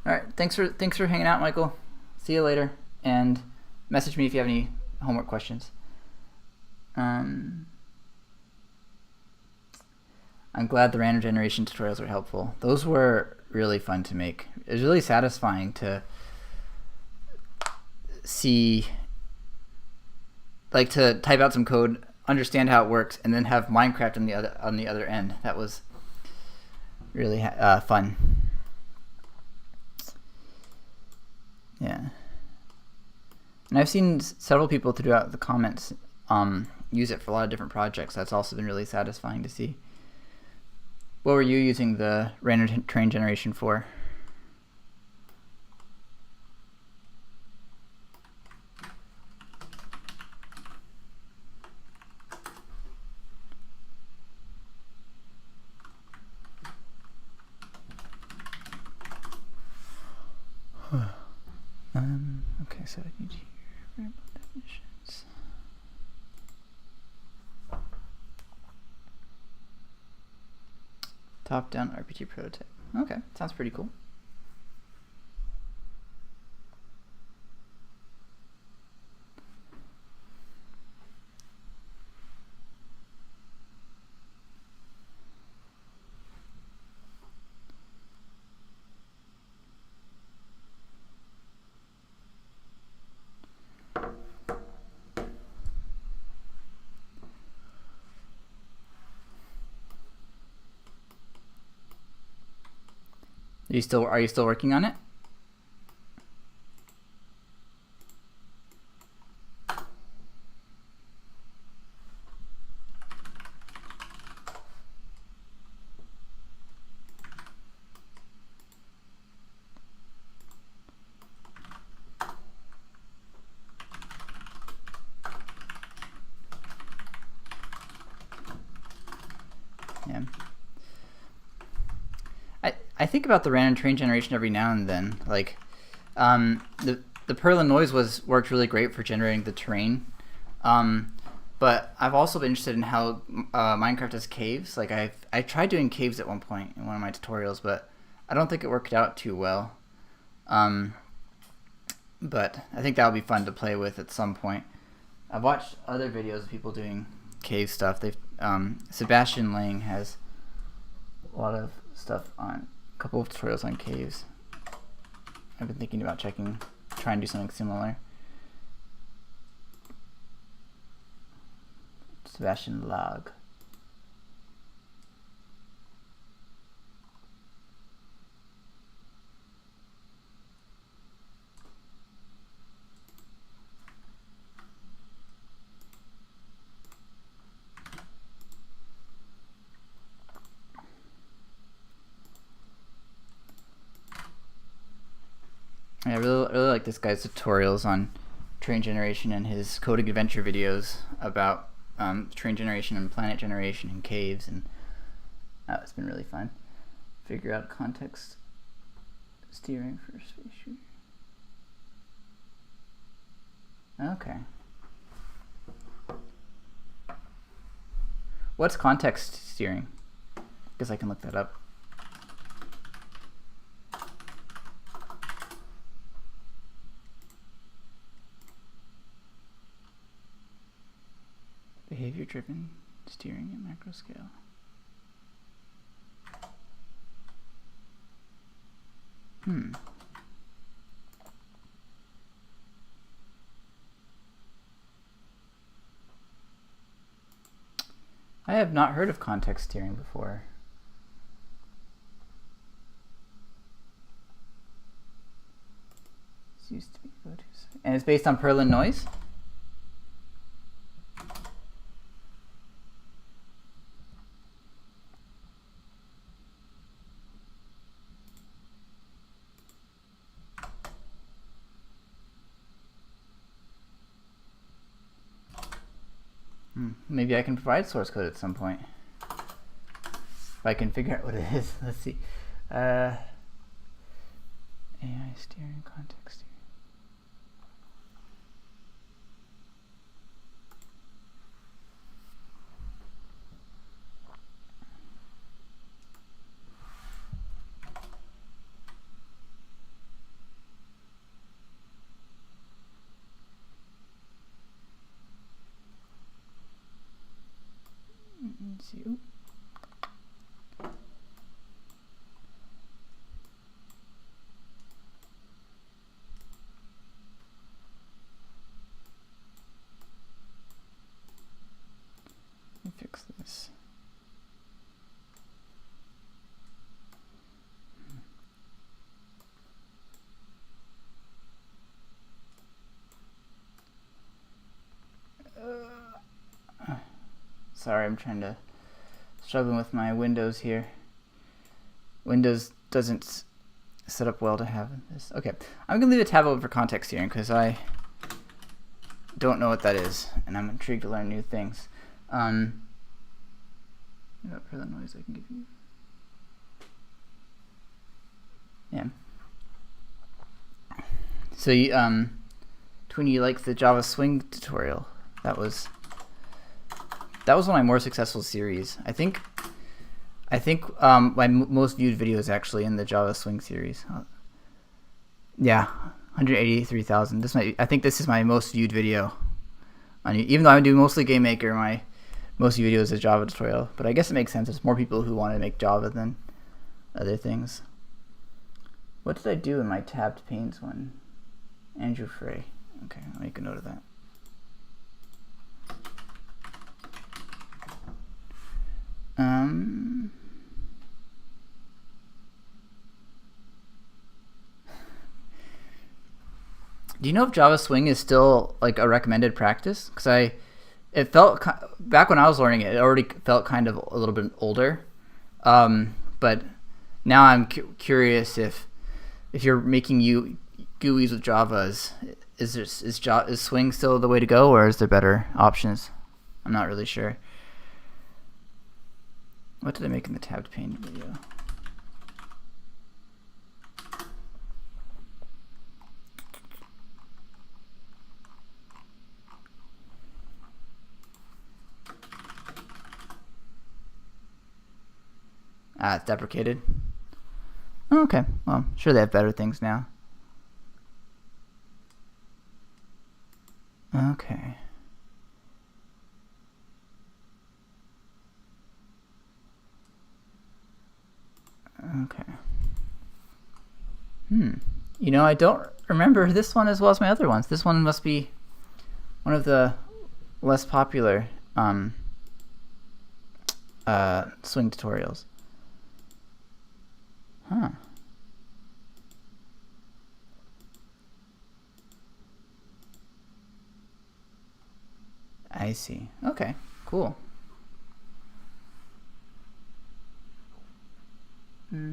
All right. Thanks for hanging out, Michael. See you later, and message me if you have any homework questions. I'm glad the random generation tutorials were helpful. Those were really fun to make. It was really satisfying to see, like, to type out some code, understand how it works, and then have Minecraft on the other end. That was really fun. Yeah. And I've seen several people throughout the comments use it for a lot of different projects. That's also been really satisfying to see. What were you using the random train generation for? Okay, so I need to hear variable definitions. Top-down RPG prototype. Okay, sounds pretty cool. Are you still working on it? Yeah. I think about the random train generation every now and then. Like, the Perlin noise worked really great for generating the terrain. But I've also been interested in how Minecraft does caves. Like I tried doing caves at one point in one of my tutorials, but I don't think it worked out too well. But I think that would be fun to play with at some point. I've watched other videos of people doing cave stuff. Sebastian Lang has a lot of stuff on, a couple of tutorials on caves. I've been thinking about trying to do something similar. Sebastian Log. I really like this guy's tutorials on train generation and his coding adventure videos about train generation and planet generation and caves, and it's been really fun. Figure out context steering for space shooter. Okay. What's context steering? Guess I can look that up. Behavior-driven steering at macro scale. I have not heard of context steering before. This used to be go-to, and it's based on Perlin noise. Maybe I can provide source code at some point. If I can figure out what it is. Let's see. AI steering, context steering. Let's see. Ooh. Let me fix this. Sorry, I'm struggling with my Windows here. Windows doesn't set up well to have this. Okay, I'm gonna leave a tab open for context steering because I don't know what that is, and I'm intrigued to learn new things. What for the noise I can give you? Yeah. So you, Twinny, you like the Java Swing tutorial? That was one of my more successful series. I think my most viewed video is actually in the Java Swing series. Yeah, 183,000. I think this is my most viewed video. Even though I do mostly Game Maker, my most viewed video is a Java tutorial. But I guess it makes sense. There's more people who want to make Java than other things. What did I do in my tabbed panes one? Andrew Frey. Okay, I'll make a note of that. Do you know if Java Swing is still like a recommended practice? Because it felt back when I was learning it, it already felt kind of a little bit older. But now I'm curious if you're making GUIs with Java, is Swing still the way to go, or is there better options? I'm not really sure. What did I make in the tabbed pane video? It's deprecated. Oh, okay, well, I'm sure they have better things now. Okay. Okay. You know, I don't remember this one as well as my other ones. This one must be one of the less popular Swing tutorials. Huh. I see. Okay, cool. Okay.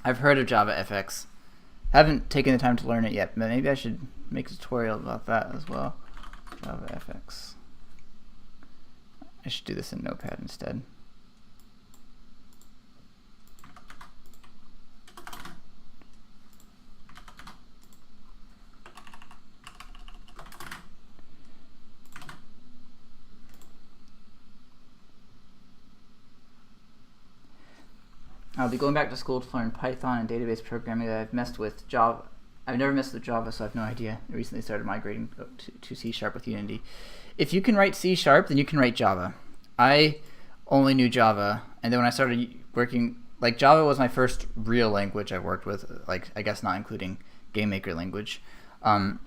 I've heard of JavaFX. Haven't taken the time to learn it yet, but maybe I should make a tutorial about that as well. JavaFX. I should do this in Notepad instead. I'll be going back to school to learn Python and database programming. I've messed with Java. I've never messed with Java, so I have no idea. I recently started migrating to C# with Unity. If you can write C#, then you can write Java. I only knew Java, and then when I started working, like Java was my first real language I worked with, like I guess not including GameMaker language. But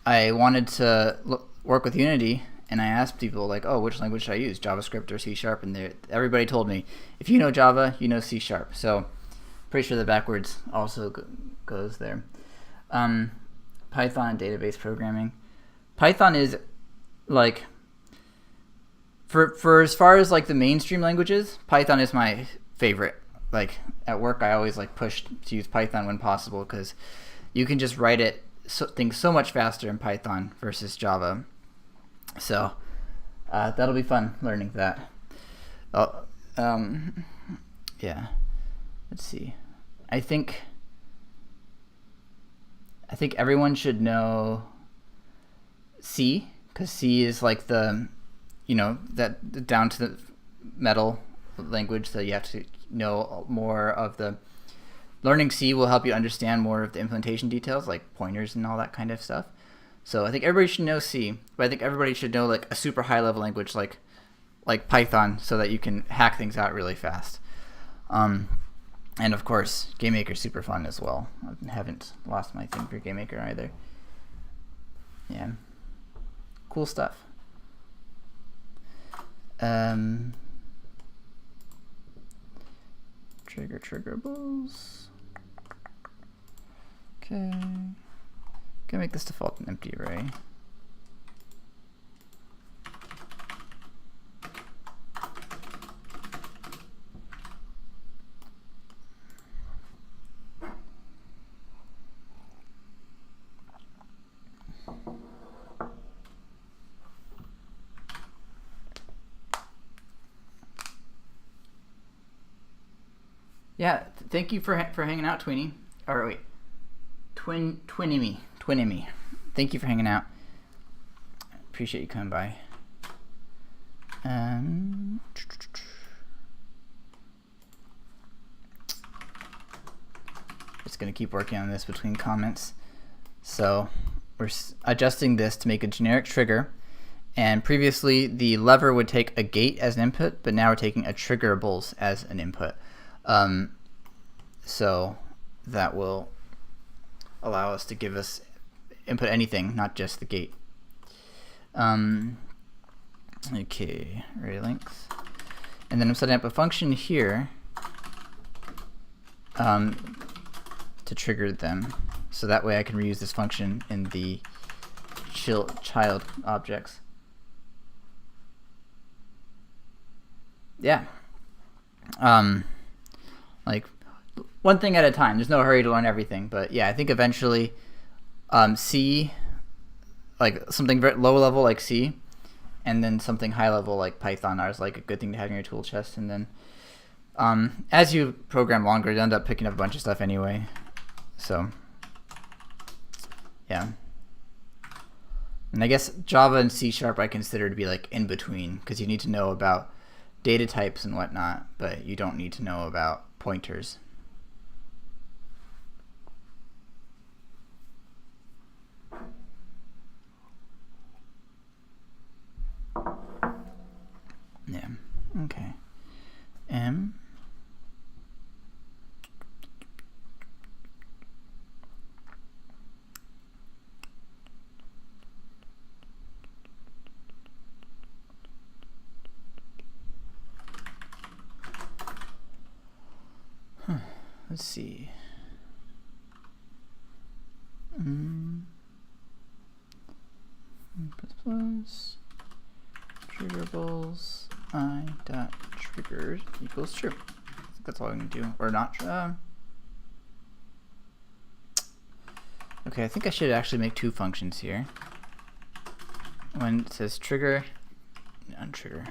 I wanted to work with Unity, and I asked people like, oh, which language should I use, JavaScript or C#? And everybody told me, if you know Java, you know C#. So pretty sure the backwards also goes there. Python and database programming. Python is like, for as far as like the mainstream languages, Python is my favorite. Like at work, I always like push to use Python when possible because you can just write things so much faster in Python versus Java. So that'll be fun learning that. Yeah. Let's see. I think everyone should know C, because C is like the, that down to the metal language that you have to know more of the. Learning C will help you understand more of the implementation details, like pointers and all that kind of stuff. So I think everybody should know C, but I think everybody should know like a super high level language like Python, so that you can hack things out really fast. And of course, GameMaker is super fun as well. I haven't lost my thing for GameMaker either. Yeah, cool stuff. Triggerbles. Okay. Gonna make this default an empty array. Yeah, thank you for hanging out, Tweenie. Or wait, Twinimy. Thank you for hanging out. Appreciate you coming by. Just gonna keep working on this between comments. So we're adjusting this to make a generic trigger. And previously the lever would take a gate as an input, but now we're taking a triggerables as an input. So that will allow us to give us input anything, not just the gate. Okay, array length. And then I'm setting up a function here to trigger them. So that way I can reuse this function in the child objects. Yeah. Like one thing at a time. There's no hurry to learn everything, but yeah, I think eventually C, like something very low level like C, and then something high level like Python are like a good thing to have in your tool chest. And then as you program longer, you end up picking up a bunch of stuff anyway. So yeah. And I guess Java and C# I consider to be like in between, because you need to know about data types and whatnot, but you don't need to know about pointers. Yeah, okay. M. Let's see. Plus triggerables I dot triggered equals true. I think that's all I'm gonna do, or not. Okay, I think I should actually make two functions here. When it says trigger, untrigger.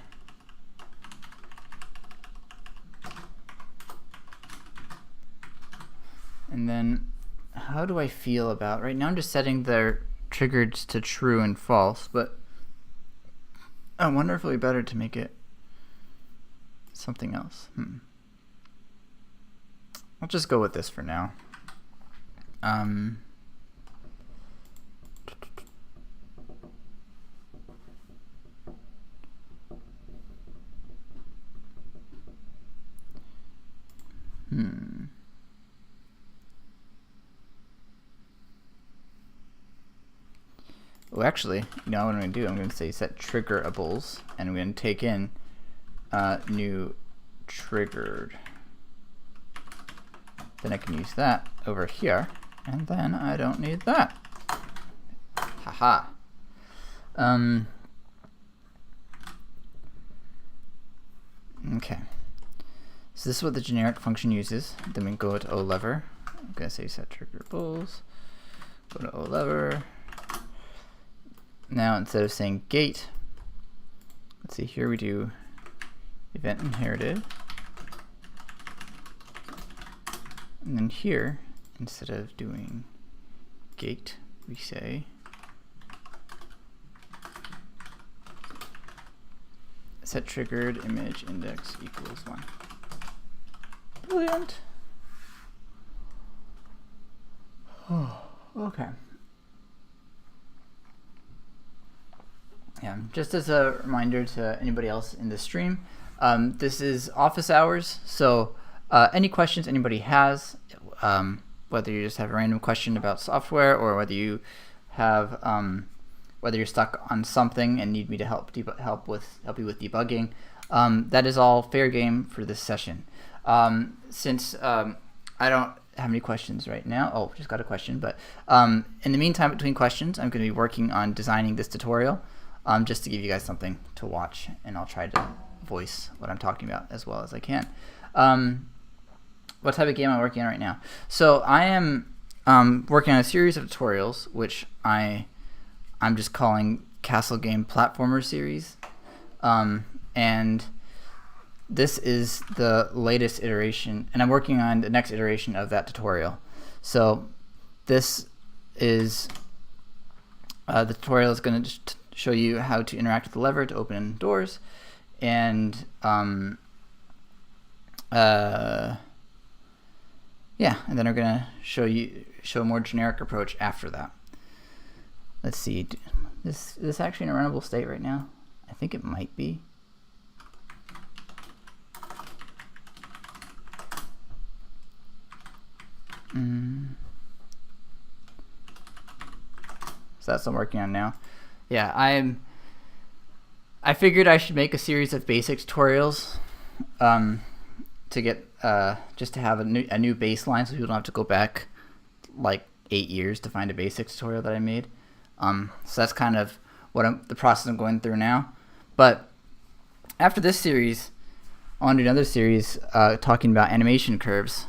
And then how do I feel about, right now I'm just setting their triggered to true and false, but I wonder if it would be better to make it something else. I'll just go with this for now. Oh, actually, you know what I'm going to do? I'm going to say set triggerables, and I'm going to take in new triggered. Then I can use that over here, and then I don't need that. Haha. Okay. So this is what the generic function uses. Then we go to O-lever. I'm going to say set triggerables. Go to O-lever. Now instead of saying gate, let's see, here we do event inherited. And then here, instead of doing gate, we say set triggered image index equals 1. Brilliant. Oh, okay. Yeah, just as a reminder to anybody else in the stream, this is office hours, so any questions anybody has, whether you just have a random question about software or whether you have whether you're stuck on something and need me to help you with debugging, that is all fair game for this session. Since I don't have any questions right now, oh, just got a question, but in the meantime between questions, I'm going to be working on designing this tutorial. Just to give you guys something to watch, and I'll try to voice what I'm talking about as well as I can. What type of game am I working on right now? So I am working on a series of tutorials, which I'm just calling Castle Game Platformer Series. And this is the latest iteration, and I'm working on the next iteration of that tutorial. So this is the tutorial is going to just show you how to interact with the lever to open doors, and yeah, and then we're gonna show a more generic approach after that. Let's see, is this actually in a runnable state right now? I think it might be. So that's what I'm working on now. Yeah, I figured I should make a series of basic tutorials to get just to have a new baseline, so people don't have to go back like 8 years to find a basic tutorial that I made. So that's kind of what the process I'm going through now. But after this series, I want to do another series talking about animation curves,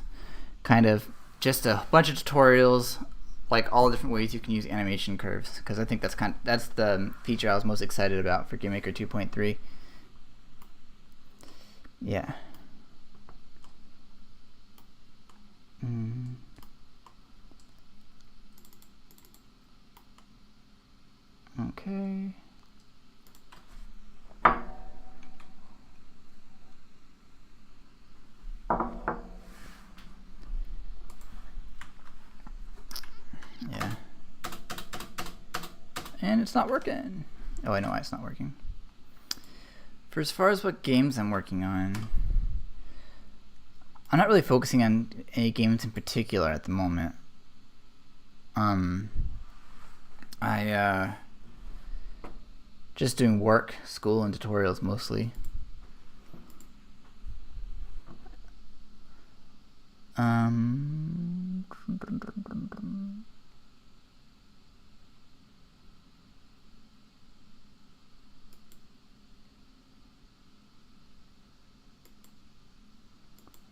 kind of just a bunch of tutorials, like all the different ways you can use animation curves, because I think that's the feature I was most excited about for GameMaker 2.3. Yeah. Okay. Yeah. And it's not working. Oh, I know why it's not working. For as far as what games I'm working on, I'm not really focusing on any games in particular at the moment. Just doing work, school, and tutorials mostly.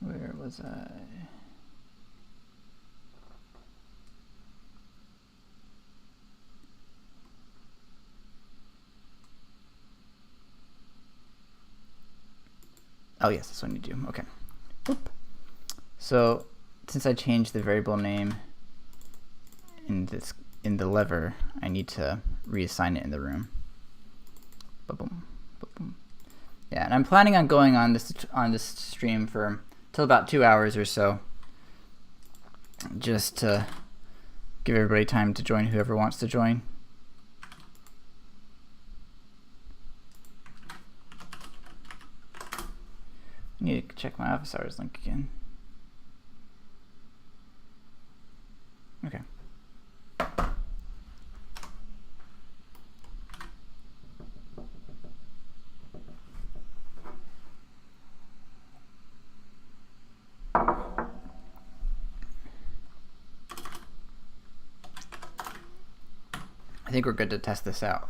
Where was I? Oh yes, that's what I need to do. Okay. Oop. So since I changed the variable name in the lever, I need to reassign it in the room. Ba-boom, ba-boom. Yeah, and I'm planning on going on this stream for till about 2 hours or so, just to give everybody time to join, whoever wants to join. I need to check my office hours link again. Okay. I think we're good to test this out.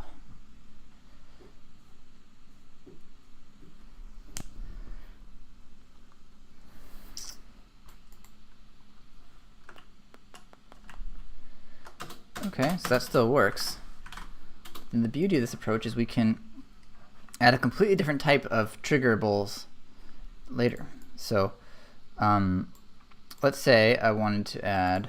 Okay, so that still works. And the beauty of this approach is we can add a completely different type of triggerables later. So let's say I wanted to add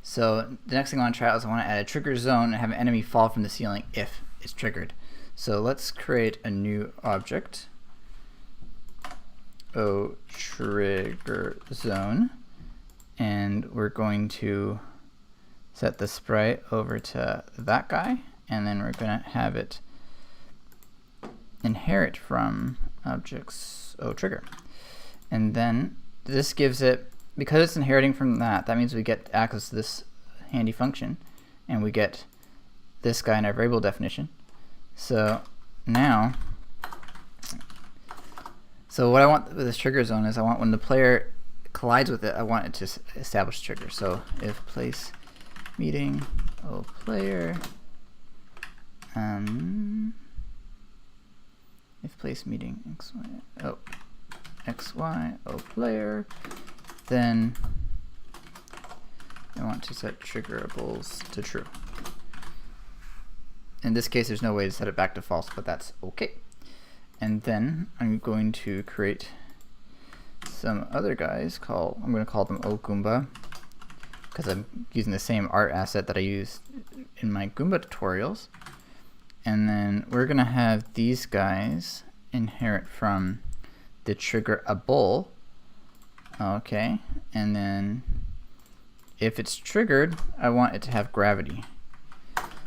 so the next thing I want to try out is I want to add a trigger zone and have an enemy fall from the ceiling if it's triggered. So let's create a new object. Trigger zone. And we're going to set the sprite over to that guy, and then we're going to have it inherit from objects trigger. And then this gives it, because it's inheriting from that means we get access to this handy function, and we get this guy in our variable definition. So now, so what I want with this trigger zone is I want when the player collides with it, I want it to establish trigger. So if place meeting player, if place meeting xy player, then I want to set triggerables to true. In this case, there's no way to set it back to false, but that's okay. And then I'm going to create some other guys. I'm going to call them Goomba, because I'm using the same art asset that I used in my Goomba tutorials. And then we're going to have these guys inherit from the triggerable. Okay, and then if it's triggered, I want it to have gravity.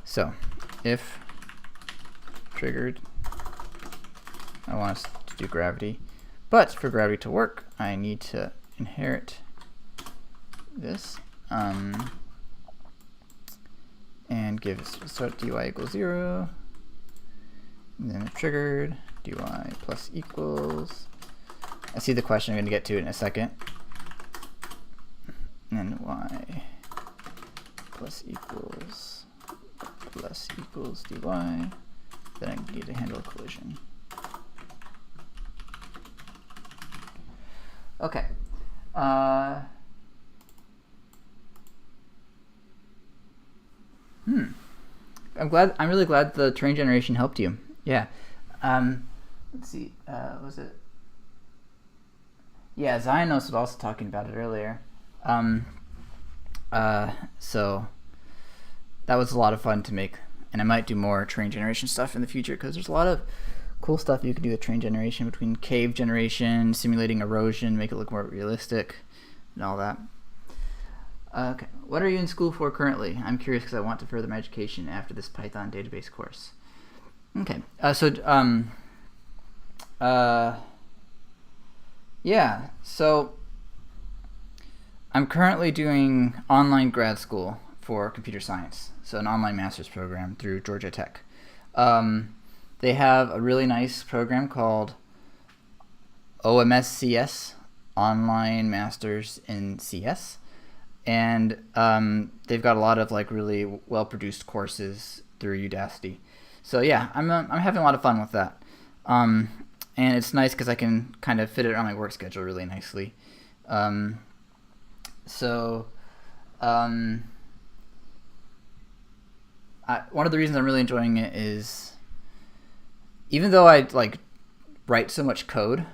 So if triggered, I want us to do gravity. But for gravity to work, I need to inherit this. and give start dy equals 0, and then triggered dy plus equals. I see the question, I'm going to get to it in a second. And then y plus equals dy. Then I need to handle a collision. Okay. I'm really glad the terrain generation helped you. Yeah. Let's see. Was it? Yeah, Zionos was also talking about it earlier. So that was a lot of fun to make, and I might do more terrain generation stuff in the future because there's a lot of cool stuff you can do with terrain generation, between cave generation, simulating erosion, make it look more realistic, and all that. Okay, what are you in school for currently? I'm curious because I want to further my education after this Python database course. Okay, yeah, so I'm currently doing online grad school for computer science, so an online master's program through Georgia Tech. They have a really nice program called OMSCS, Online Masters in CS, and they've got a lot of like really well-produced courses through Udacity. So yeah, I'm having a lot of fun with that, and it's nice because I can kind of fit it on my work schedule really nicely. One of the reasons I'm really enjoying it is, even though I like write so much code,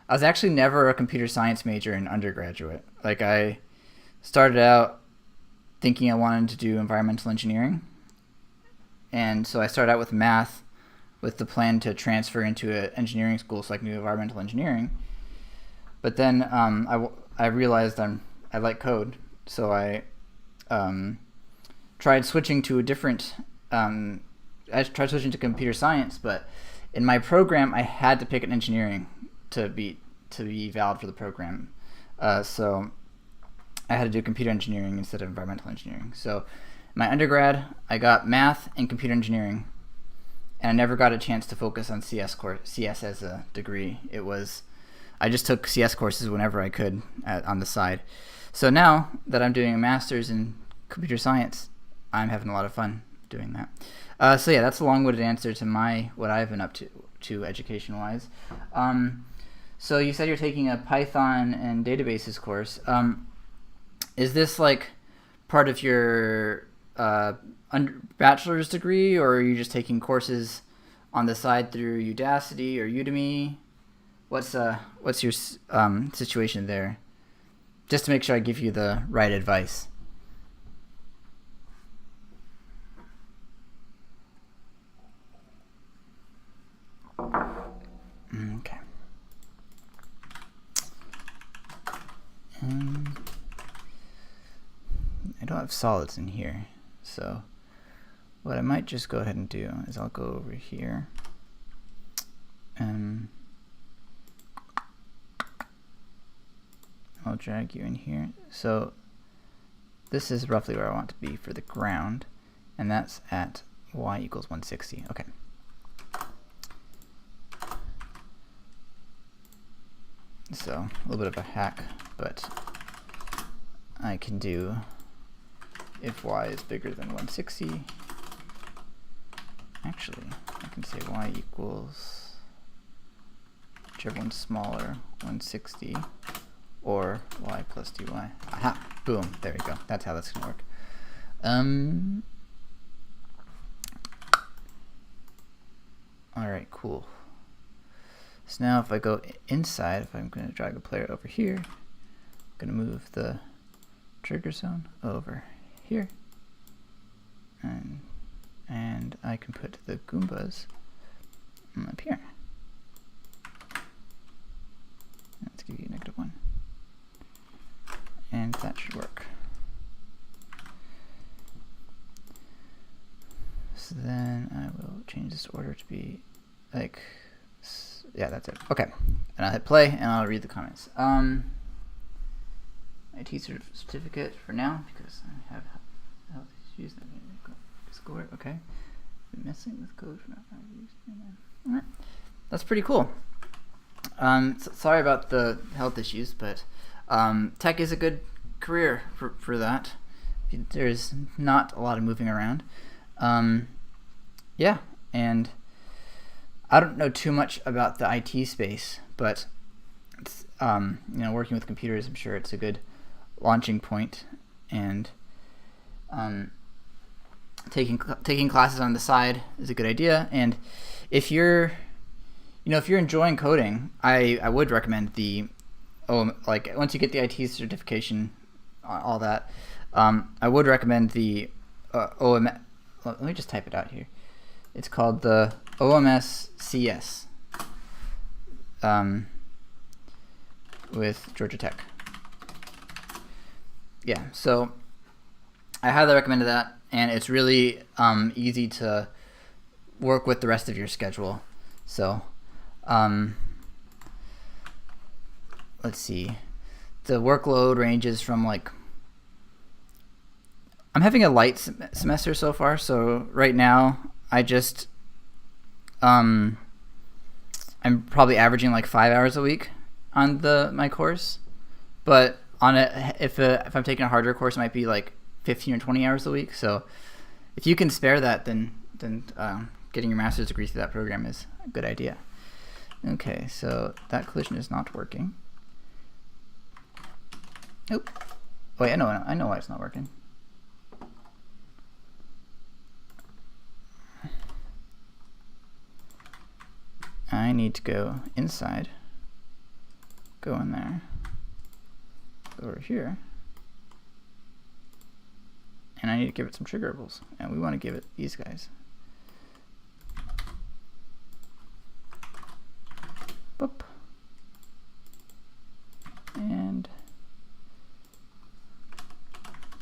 I was actually never a computer science major in undergraduate. Like, I started out thinking I wanted to do environmental engineering, and so I started out with math with the plan to transfer into an engineering school so I can do environmental engineering. But then I realized I like code, so I tried switching to a different. I tried switching to computer science, but in my program I had to pick an engineering to be valid for the program. So I had to do computer engineering instead of environmental engineering. So my undergrad, I got math and computer engineering, and I never got a chance to focus on CS as a degree. I just took CS courses whenever I could on the side. So now that I'm doing a master's in computer science, I'm having a lot of fun doing that. So yeah, that's a long-winded answer to what I've been up to education-wise. So you said you're taking a Python and databases course. Is this like part of your bachelor's degree, or are you just taking courses on the side through Udacity or Udemy? What's your situation there? Just to make sure I give you the right advice. Okay. I don't have solids in here, so what I might just go ahead and do is I'll go over here. I'll drag you in here. So this is roughly where I want to be for the ground, and that's at y equals 160. Okay. So a little bit of a hack, but I can do if y is bigger than 160. Actually, I can say y equals whichever one's smaller, 160, or y plus dy. Aha! Boom! There we go. That's how that's gonna work. All right, cool. So now if I go inside, if I'm going to drag a player over here, I'm going to move the trigger zone over here, and I can put the Goombas up here. Let's give you a -1. And that should work. So then I will change this order to be like, yeah, that's it. Okay, and I'll hit play and I'll read the comments. My teacher certificate for now because I have health issues. score. Okay. Messing with code for not 5 years. All right. That's pretty cool. Sorry about the health issues, but tech is a good career for that. There's not a lot of moving around. Yeah, and I don't know too much about the IT space, but it's, working with computers, I'm sure it's a good launching point, and taking classes on the side is a good idea. And if you're enjoying coding, I would recommend the once you get the IT certification, all that, I would recommend the OMS. Let me just type it out here. It's called the OMS-CS with Georgia Tech. Yeah, so I highly recommend that, and it's really easy to work with the rest of your schedule. So let's see. The workload ranges from I'm having a light semester so far, so right now I just I'm probably averaging 5 hours a week on my course, but on if I'm taking a harder course, it might be 15 or 20 hours a week. So if you can spare that, then getting your master's degree through that program is a good idea. Okay, so that collision is not working. Nope. Wait, I know why it's not working. I need to go inside, go in there, go over here, and I need to give it some triggerables, and we want to give it these guys. Boop. And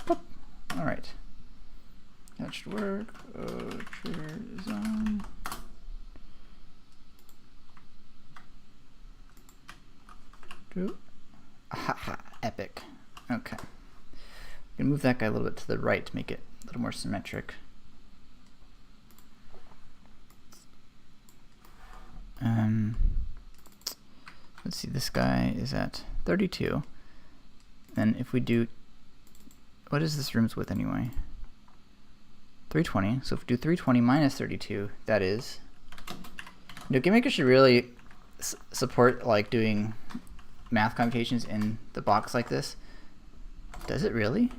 boop. All right, that should work. Trigger zone. Haha, epic. Okay. I'm gonna move that guy a little bit to the right to make it a little more symmetric. Let's see, this guy is at 32. And if we do, what is this room's width anyway? 320. So if we do 320 minus 32, that is. GameMaker should really support doing math computations in the box like this. Does it really?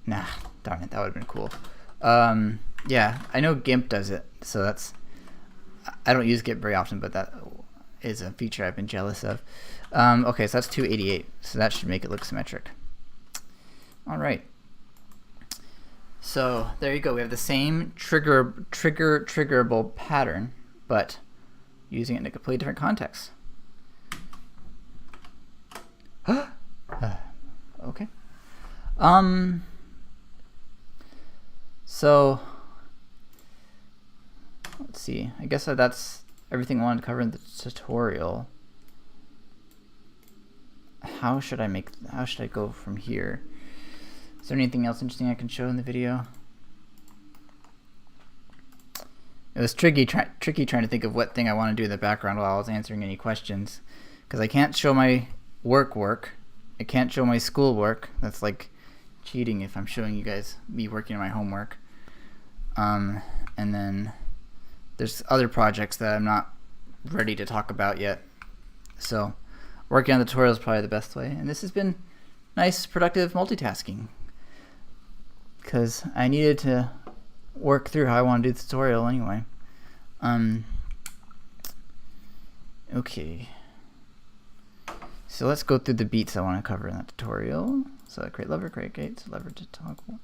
Nah, darn it, that would have been cool. Yeah, I know GIMP does it, so that's, I don't use GIMP very often, but that is a feature I've been jealous of. Okay, so that's 288, so that should make it look symmetric. All right. So there you go. We have the same triggerable pattern, but using it in a completely different context. Okay. So let's see. I guess that's everything I wanted to cover in the tutorial. How should I go from here? Is there anything else interesting I can show in the video? It was tricky trying to think of what thing I want to do in the background while I was answering any questions, because I can't show my work. I can't show my schoolwork. That's like cheating if I'm showing you guys me working on my homework. And then there's other projects that I'm not ready to talk about yet. So working on the tutorial is probably the best way. And this has been nice, productive multitasking, because I needed to work through how I want to do the tutorial anyway. Okay. So let's go through the beats I want to cover in that tutorial. So create lever, create gates, lever to toggle.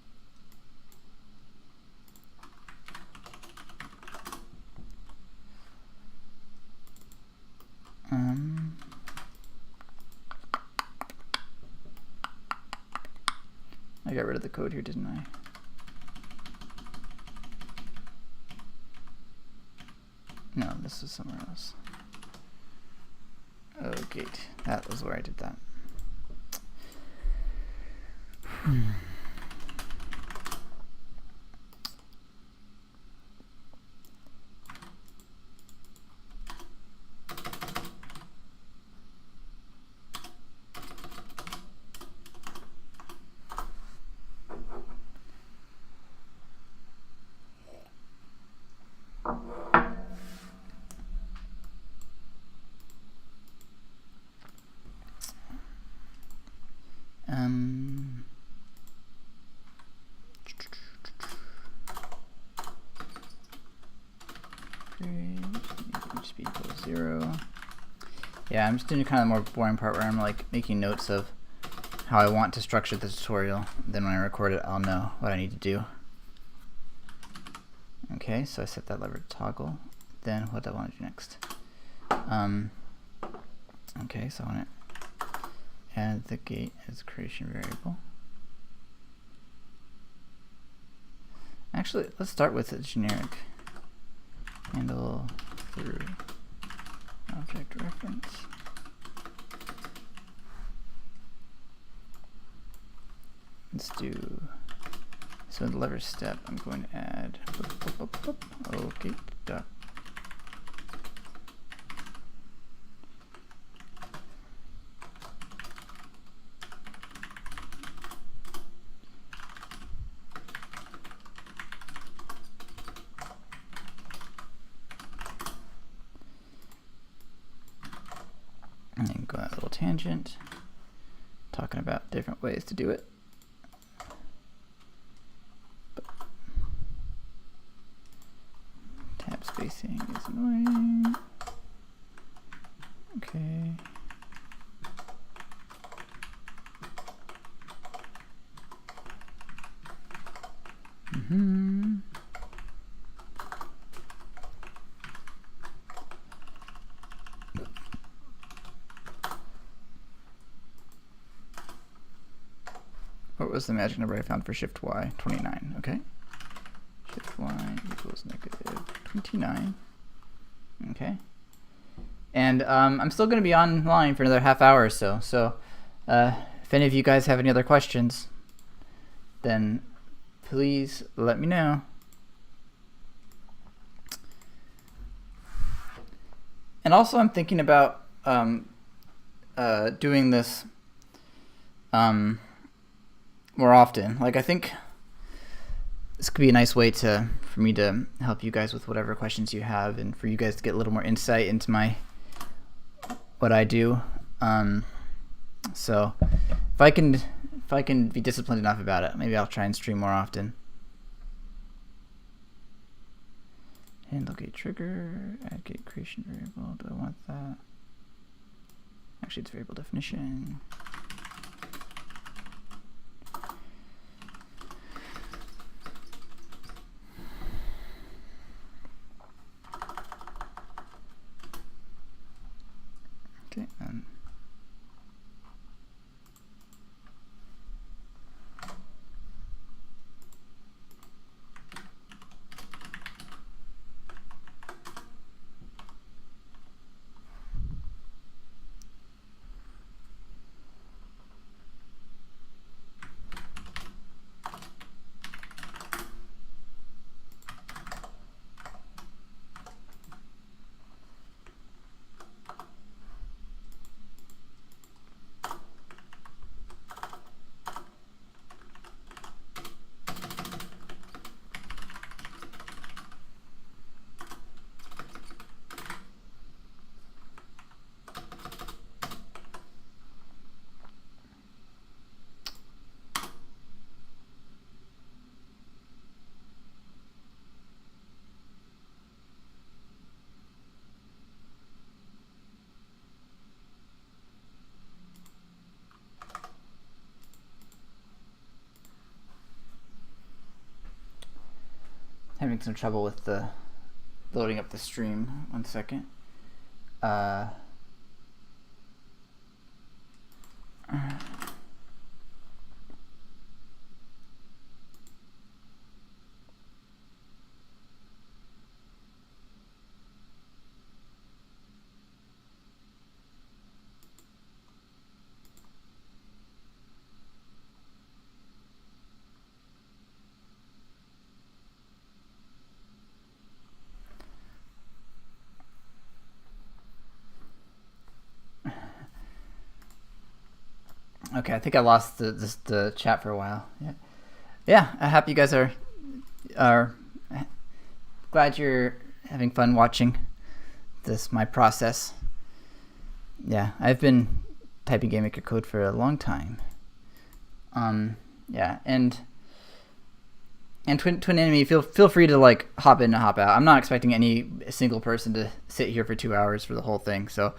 I got rid of the code here, didn't I? No, this is somewhere else. Oh, gate. That was where I did that. speed equals 0. Yeah, I'm just doing kind of the more boring part where I'm like making notes of how I want to structure the tutorial. Then when I record it, I'll know what I need to do. Okay, so I set that lever to toggle. Then what do I want to do next? Okay, so I want to add the gate as a creation variable. Actually, let's start with a generic handle through object reference. Let's do, so in the lever step, I'm going to add okay, dot. And then go a little tangent, talking about different ways to do it. Tab spacing is annoying. Okay. What was the magic number I found for shift Y? 29, okay. Shift Y equals -29. Okay. And I'm still going to be online for another half hour or so. So if any of you guys have any other questions, then please let me know. And also I'm thinking about doing this more often. Like, I think this could be a nice way for me to help you guys with whatever questions you have, and for you guys to get a little more insight into what I do. So if I can be disciplined enough about it, maybe I'll try and stream more often. Handle gate trigger, add gate creation variable. Do I want that? Actually, it's variable definition. Okay, having some trouble with the loading up the stream. 1 second. Okay, I think I lost the chat for a while. Yeah, I'm happy you guys are glad you're having fun watching my process. Yeah, I've been typing GameMaker code for a long time. Yeah, and Twin Enemy, feel free to like hop in and hop out. I'm not expecting any single person to sit here for 2 hours for the whole thing, so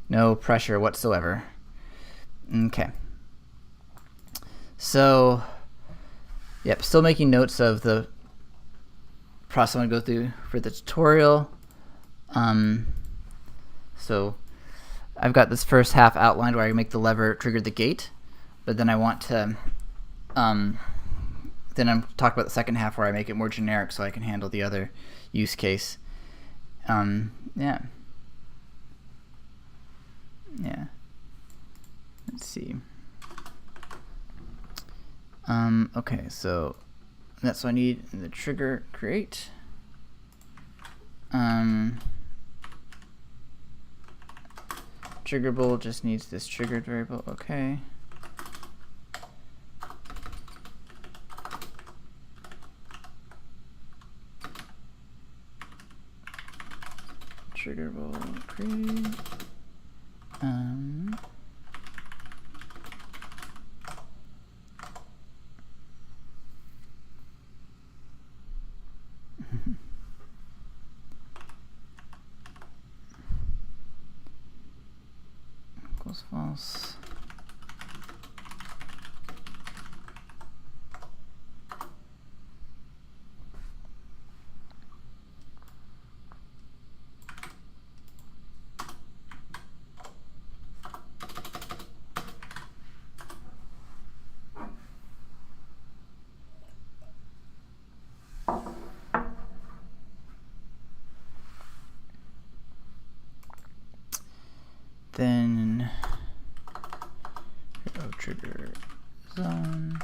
no pressure whatsoever. Okay. So, yep, still making notes of the process I'm going to go through for the tutorial. So I've got this first half outlined where I make the lever trigger the gate, but then I want to then I'm talking about the second half where I make it more generic so I can handle the other use case. Yeah. Let's see. Okay, so that's what I need in the trigger create. Triggerable just needs this triggered variable. Okay. Triggerable create. Equals false. Then trigger zone.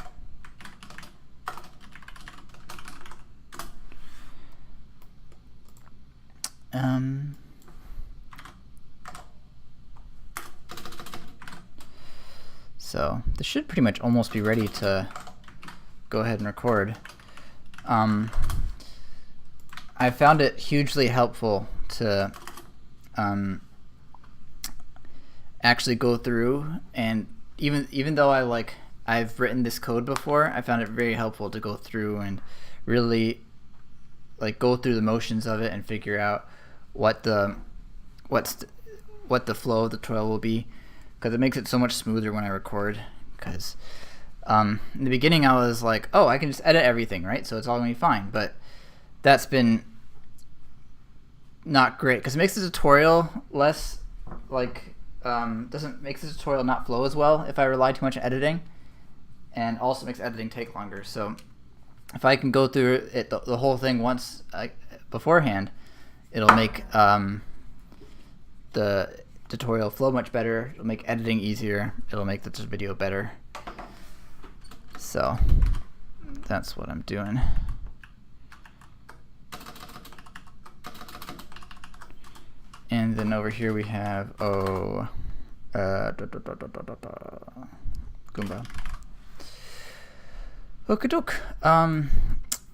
So this should pretty much almost be ready to go ahead and record. I found it hugely helpful to actually go through, and even though I've written this code before, I found it very helpful to go through and really go through the motions of it and figure out what the flow of the tutorial will be, because it makes it so much smoother when I record. Because in the beginning I was like, oh, I can just edit everything, right? So it's all gonna be fine. But that's been not great because it makes the tutorial less makes the tutorial not flow as well if I rely too much on editing, and also makes editing take longer. So if I can go through it the whole thing once beforehand, it'll make the tutorial flow much better. It'll make editing easier. It'll make the video better. So that's what I'm doing. And then over here we have Goomba. Okey-doke. I'm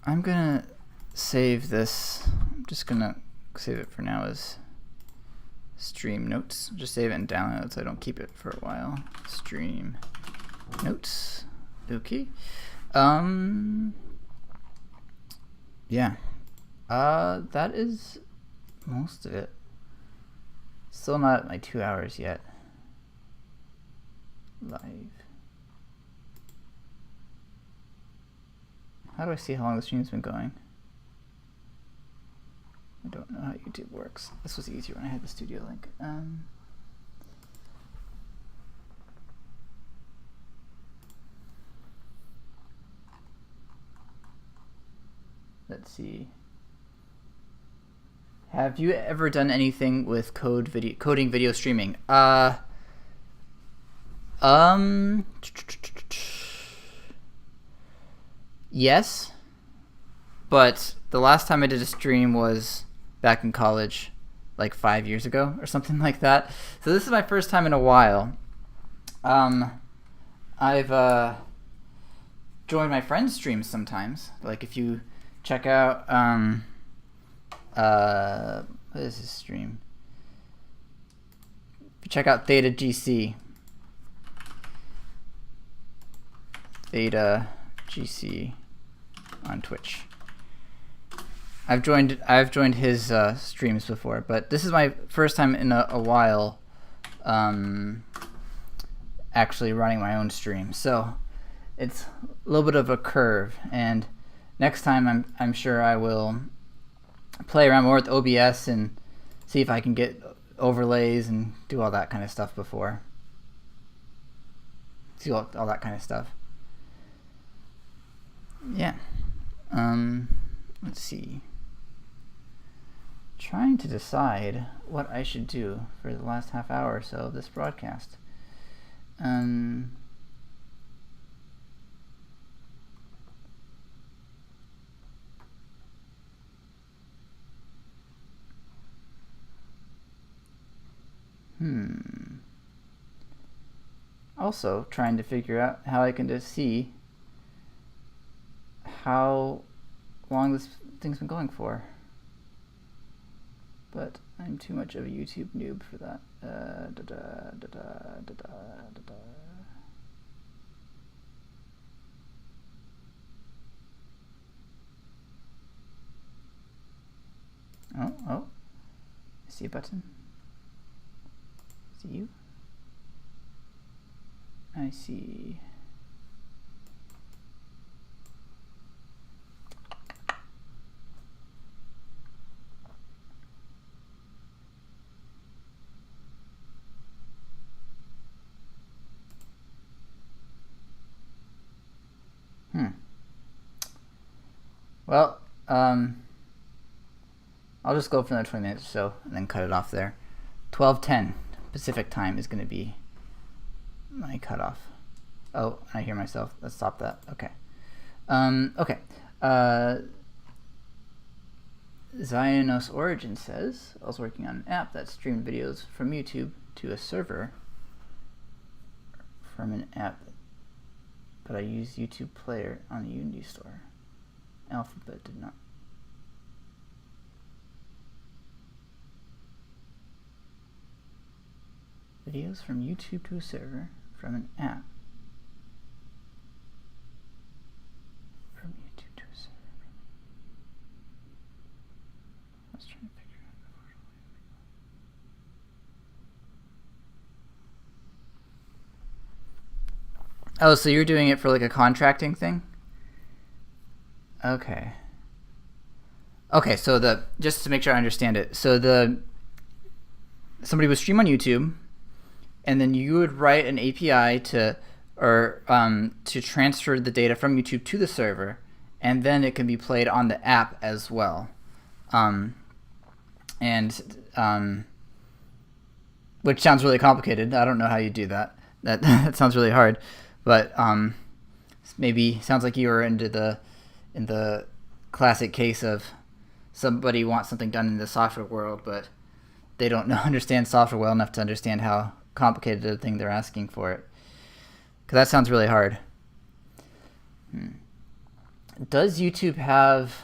gonna save this. I'm just gonna save it for now as stream notes. Just save it in downloads so I don't keep it for a while. Stream notes. Okay. Yeah. That is most of it. Still not at my 2 hours yet. Live. How do I see how long the stream's been going? I don't know how YouTube works. This was easier when I had the studio link. Let's see. Have you ever done anything with coding video streaming? Yes, but the last time I did a stream was back in college, like 5 years ago or something like that. So this is my first time in a while. I've joined my friends' streams sometimes. Like if you check out what is his stream? Check out Theta GC. Theta GC on Twitch. I've joined his streams before, but this is my first time in a while actually running my own stream. So it's a little bit of a curve, and next time I'm sure I will play around more with OBS and see if I can get overlays and do all that kind of stuff before. Do all that kind of stuff. Yeah. Let's see. Trying to decide what I should do for the last half hour or so of this broadcast. Also, trying to figure out how I can just see how long this thing's been going for. But I'm too much of a YouTube noob for that. Oh, I see a button. See you? I see. Well, I'll just go for another 20 minutes or so and then cut it off there. 12:10 Pacific time is going to be my cutoff. Oh, I hear myself. Let's stop that. Okay. Okay. Zionos Origin says, I was working on an app that streamed videos from YouTube to a server from an app, but I used YouTube Player on the Unity store. Alphabet did not. Videos from YouTube to a server from an app. From YouTube to a server. I was trying to figure out. Oh, so you're doing it for like a contracting thing? Okay. Okay, so just to make sure I understand it. So somebody would stream on YouTube, and then you would write an API to transfer the data from YouTube to the server, and then it can be played on the app as well. Which sounds really complicated. I don't know how you do that. That sounds really hard, but maybe sounds like you were in the classic case of somebody wants something done in the software world, but they don't understand software well enough to understand how complicated the thing they're asking for it. Because that sounds really hard. Does YouTube have...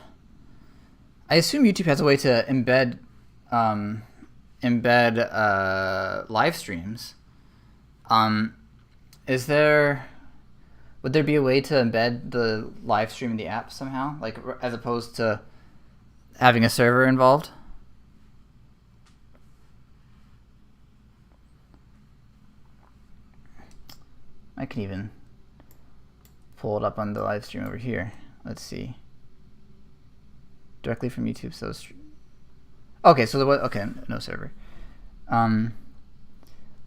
I assume YouTube has a way to embed live streams. Would there be a way to embed the live stream in the app somehow, like as opposed to having a server involved? I can even pull it up on the live stream over here. Let's see. Directly from YouTube, so okay, so okay, no server.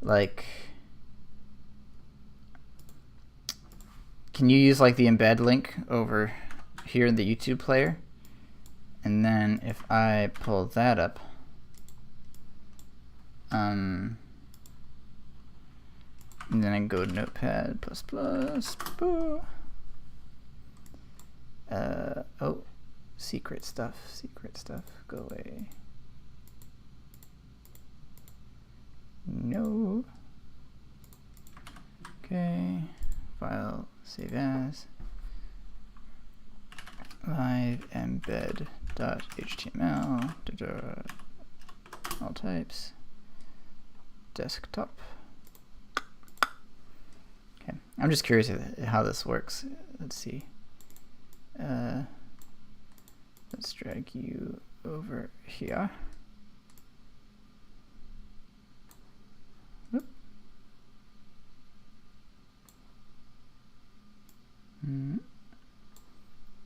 Like, can you use like the embed link over here in the YouTube player? And then if I pull that up, and then I can go to Notepad++. Oh, secret stuff, go away. No. Okay, file, save as, live embed .html, all types, desktop. Okay, I'm just curious how this works. Let's see. Let's drag you over here. Whoop.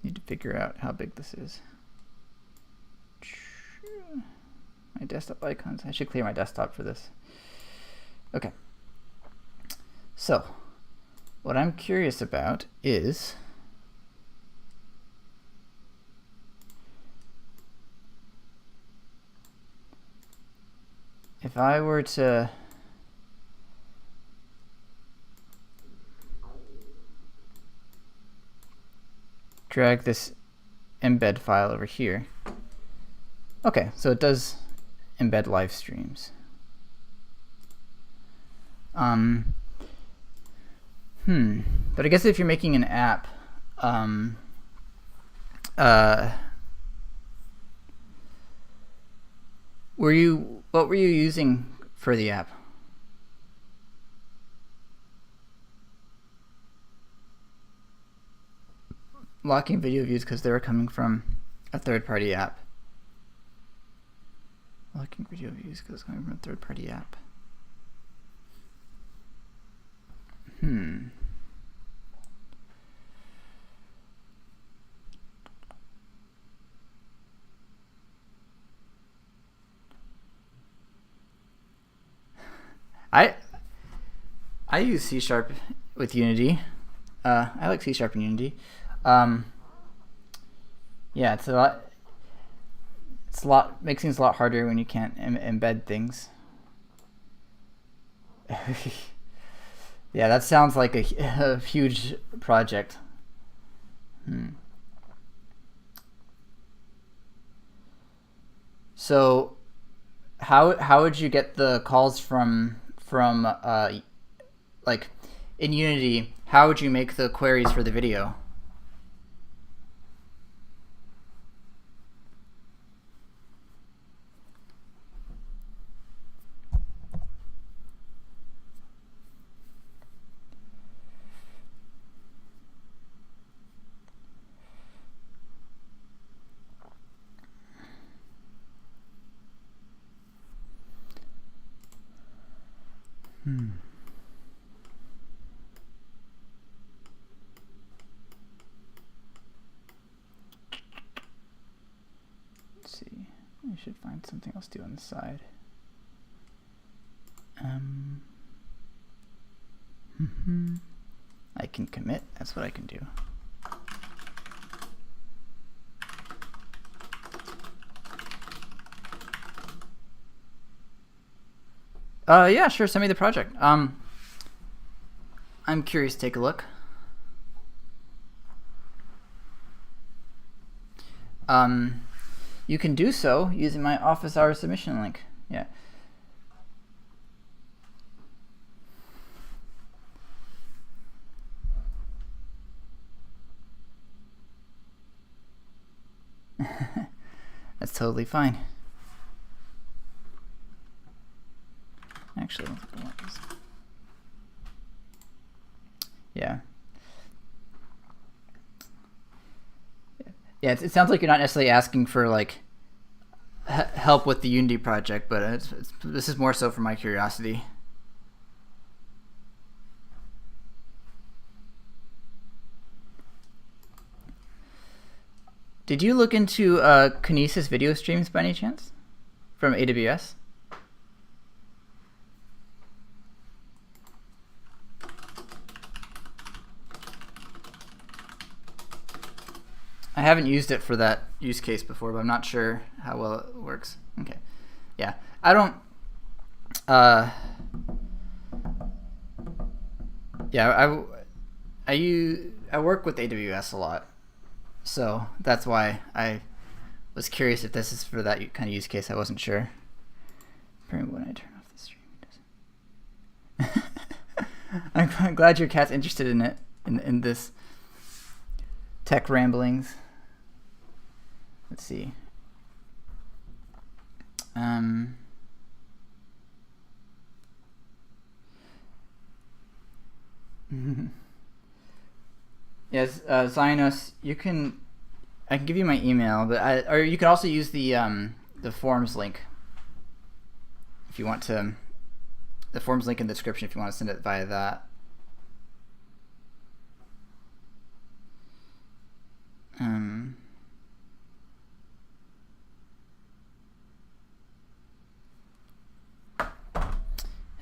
Need to figure out how big this is. My desktop icons. I should clear my desktop for this. Okay. So, what I'm curious about is if I were to drag this embed file over here. Okay, so it does embed live streams. But I guess if you're making an app, what were you using for the app? Locking video views because they were coming from a third-party app. Locking video views because it's coming from a third-party app. I use C# with Unity. I like C# and Unity. Yeah, it's a lot makes things a lot harder when you can't embed things. Yeah, that sounds like a huge project. So how would you get the calls from like in Unity? How would you make the queries for the video? Let's see. I should find something else to do on the side. I can commit. That's what I can do. Yeah, sure. Send me the project. I'm curious to take a look. You can do so using my office hours submission link. Yeah. That's totally fine. Actually, yeah. Yeah, it sounds like you're not necessarily asking for like help with the Unity project, but this is more so for my curiosity. Did you look into Kinesis video streams by any chance from AWS? I haven't used it for that use case before, but I'm not sure how well it works. Okay. Yeah. I don't yeah, I work with AWS a lot. So that's why I was curious if this is for that kind of use case. I wasn't sure. When I turn off the stream, I'm glad your cat's interested in it, in this tech ramblings. let's see. Yes, Zionos, I can give you my email, but or you can also use the forums link if you want to. The forums link in the description if you want to send it via that.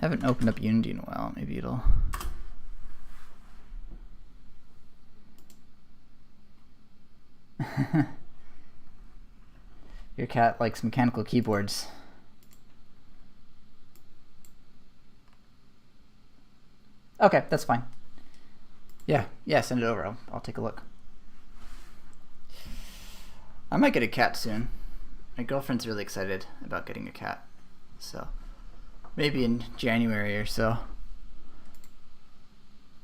Haven't opened up Unity in a while. Maybe it'll. Your cat likes mechanical keyboards. Okay, that's fine. Yeah, send it over. I'll take a look. I might get a cat soon. My girlfriend's really excited about getting a cat, so maybe in January or so.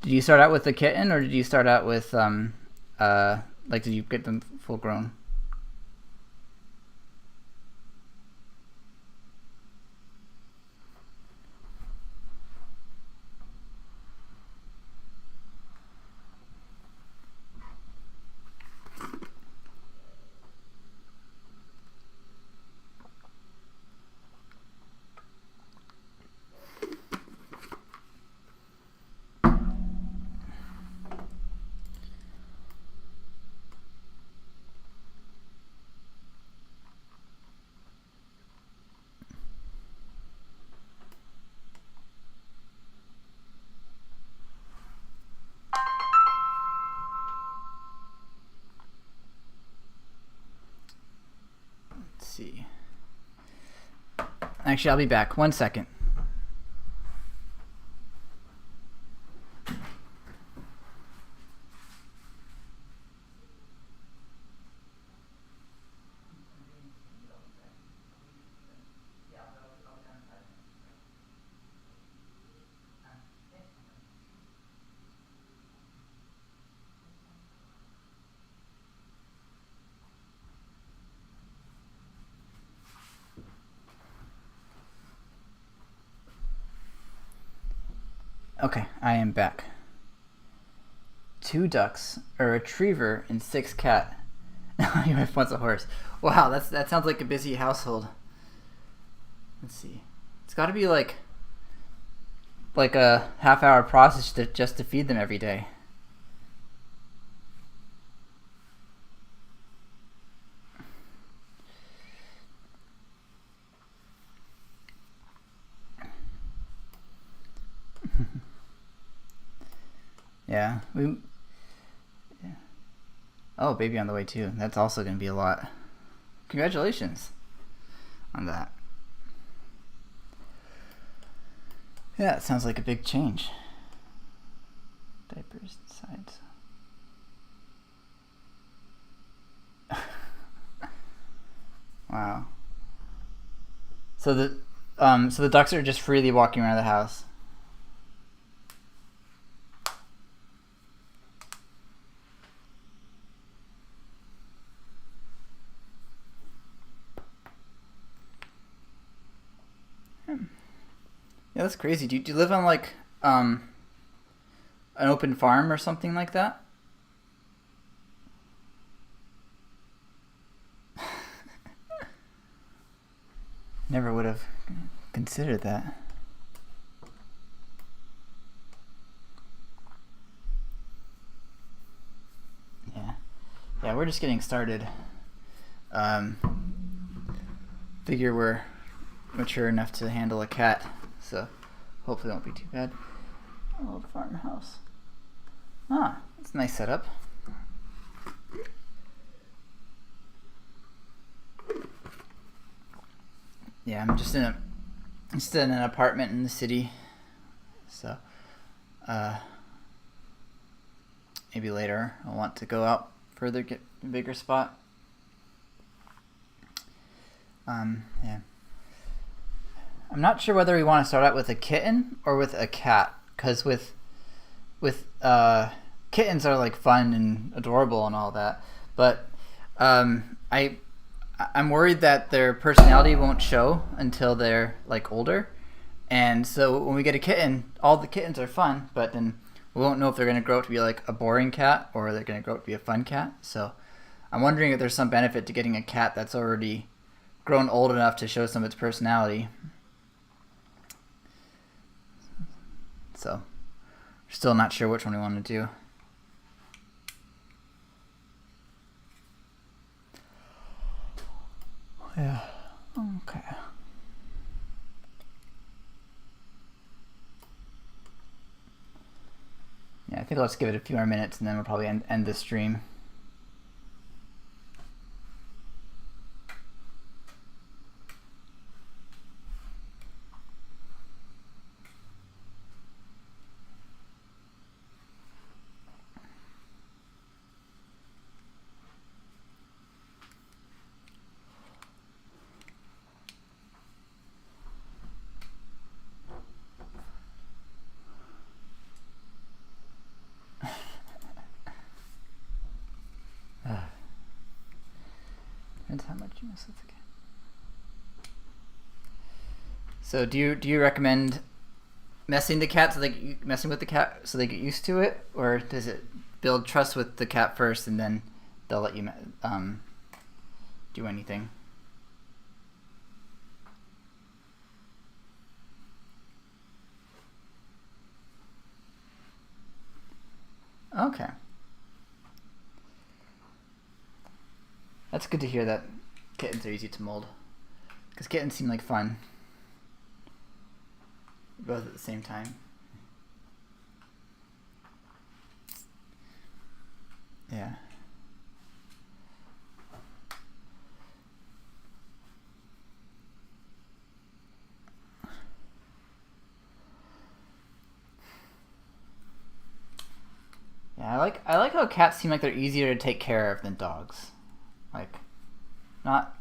Did you start out with a kitten, or did you start out with like, did you get them full grown? See. Actually, I'll be back. 1 second. Okay, I am back. 2 ducks, a retriever, and 6 cat. Your wife wants a horse. Wow, that sounds like a busy household. Let's see. It's got to be like a half-hour process just to feed them every day. Yeah, yeah. Oh, baby on the way too. That's also going to be a lot. Congratulations on that. Yeah, it sounds like a big change. Diapers, sides. Wow. So the ducks are just freely walking around the house. Yeah, that's crazy. Do you live on like an open farm or something like that? Never would have considered that. Yeah, we're just getting started. Figure we're mature enough to handle a cat, so hopefully it won't be too bad. A little farmhouse. Ah, it's a nice setup. Yeah, I'm just in an apartment in the city, so maybe later I'll want to go out further, get a bigger spot. Yeah. I'm not sure whether we want to start out with a kitten or with a cat, because with kittens are like fun and adorable and all that, but I I'm worried that their personality won't show until they're like older, and so when we get a kitten, all the kittens are fun, but then we won't know if they're going to grow up to be like a boring cat or they're going to grow up to be a fun cat. So I'm wondering if there's some benefit to getting a cat that's already grown old enough to show some of its personality. So still not sure which one we want to do. Yeah. Okay. Yeah, I think let's give it a few more minutes and then we'll probably end the stream. Depends how much you mess with the cat. So do you recommend messing with the cat so they get used to it, or does it build trust with the cat first and then they'll let you do anything? Okay. That's good to hear that kittens are easy to mold, because kittens seem like fun, both at the same time. Yeah. Yeah, I like how cats seem like they're easier to take care of than dogs. Like, not.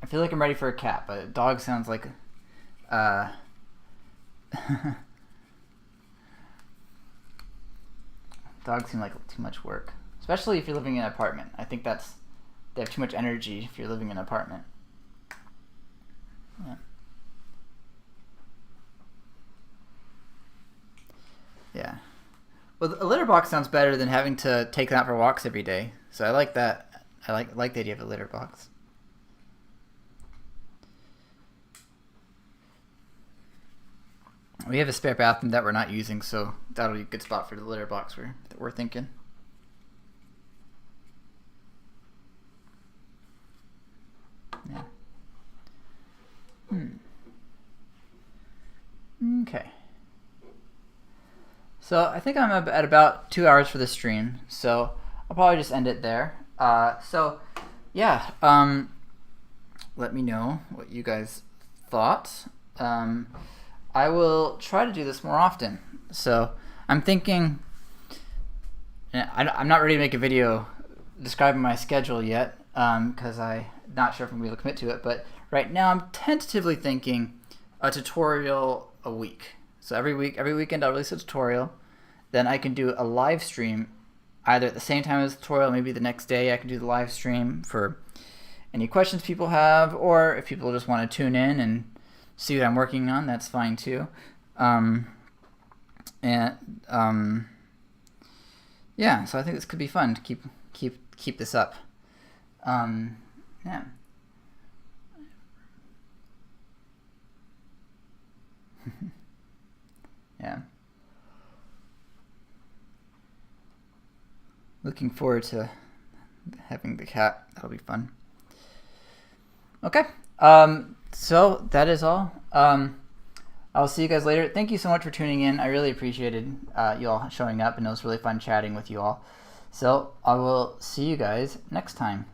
I feel like I'm ready for a cat, but a dog sounds like. Dogs seem like too much work, especially if you're living in an apartment. I think they have too much energy if you're living in an apartment. Yeah. Yeah. Well, a litter box sounds better than having to take them out for walks every day. So I like that. I like the idea of a litter box. We have a spare bathroom that we're not using, so that'll be a good spot for the litter box we're thinking. Yeah. Okay. So I think I'm at about 2 hours for the stream, so I'll probably just end it there. So yeah, let me know what you guys thought. I will try to do this more often. So I'm thinking, I'm not ready to make a video describing my schedule yet, because I'm not sure if I'm going to be able to commit to it, but right now I'm tentatively thinking a tutorial a week. So every weekend I'll release a tutorial. Then I can do a live stream either at the same time as the tutorial, maybe the next day I can do the live stream for any questions people have, or if people just want to tune in and see what I'm working on, that's fine too. Yeah, so I think this could be fun to keep this up. Yeah. Yeah. Looking forward to having the cat. That'll be fun. Okay. So that is all. I'll see you guys later. Thank you so much for tuning in. I really appreciated you all showing up, and it was really fun chatting with you all. So I will see you guys next time.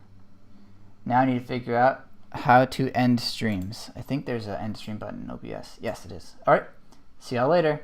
Now I need to figure out how to end streams. I think there's an end stream button in OBS. Yes, it is. All right. See y'all later.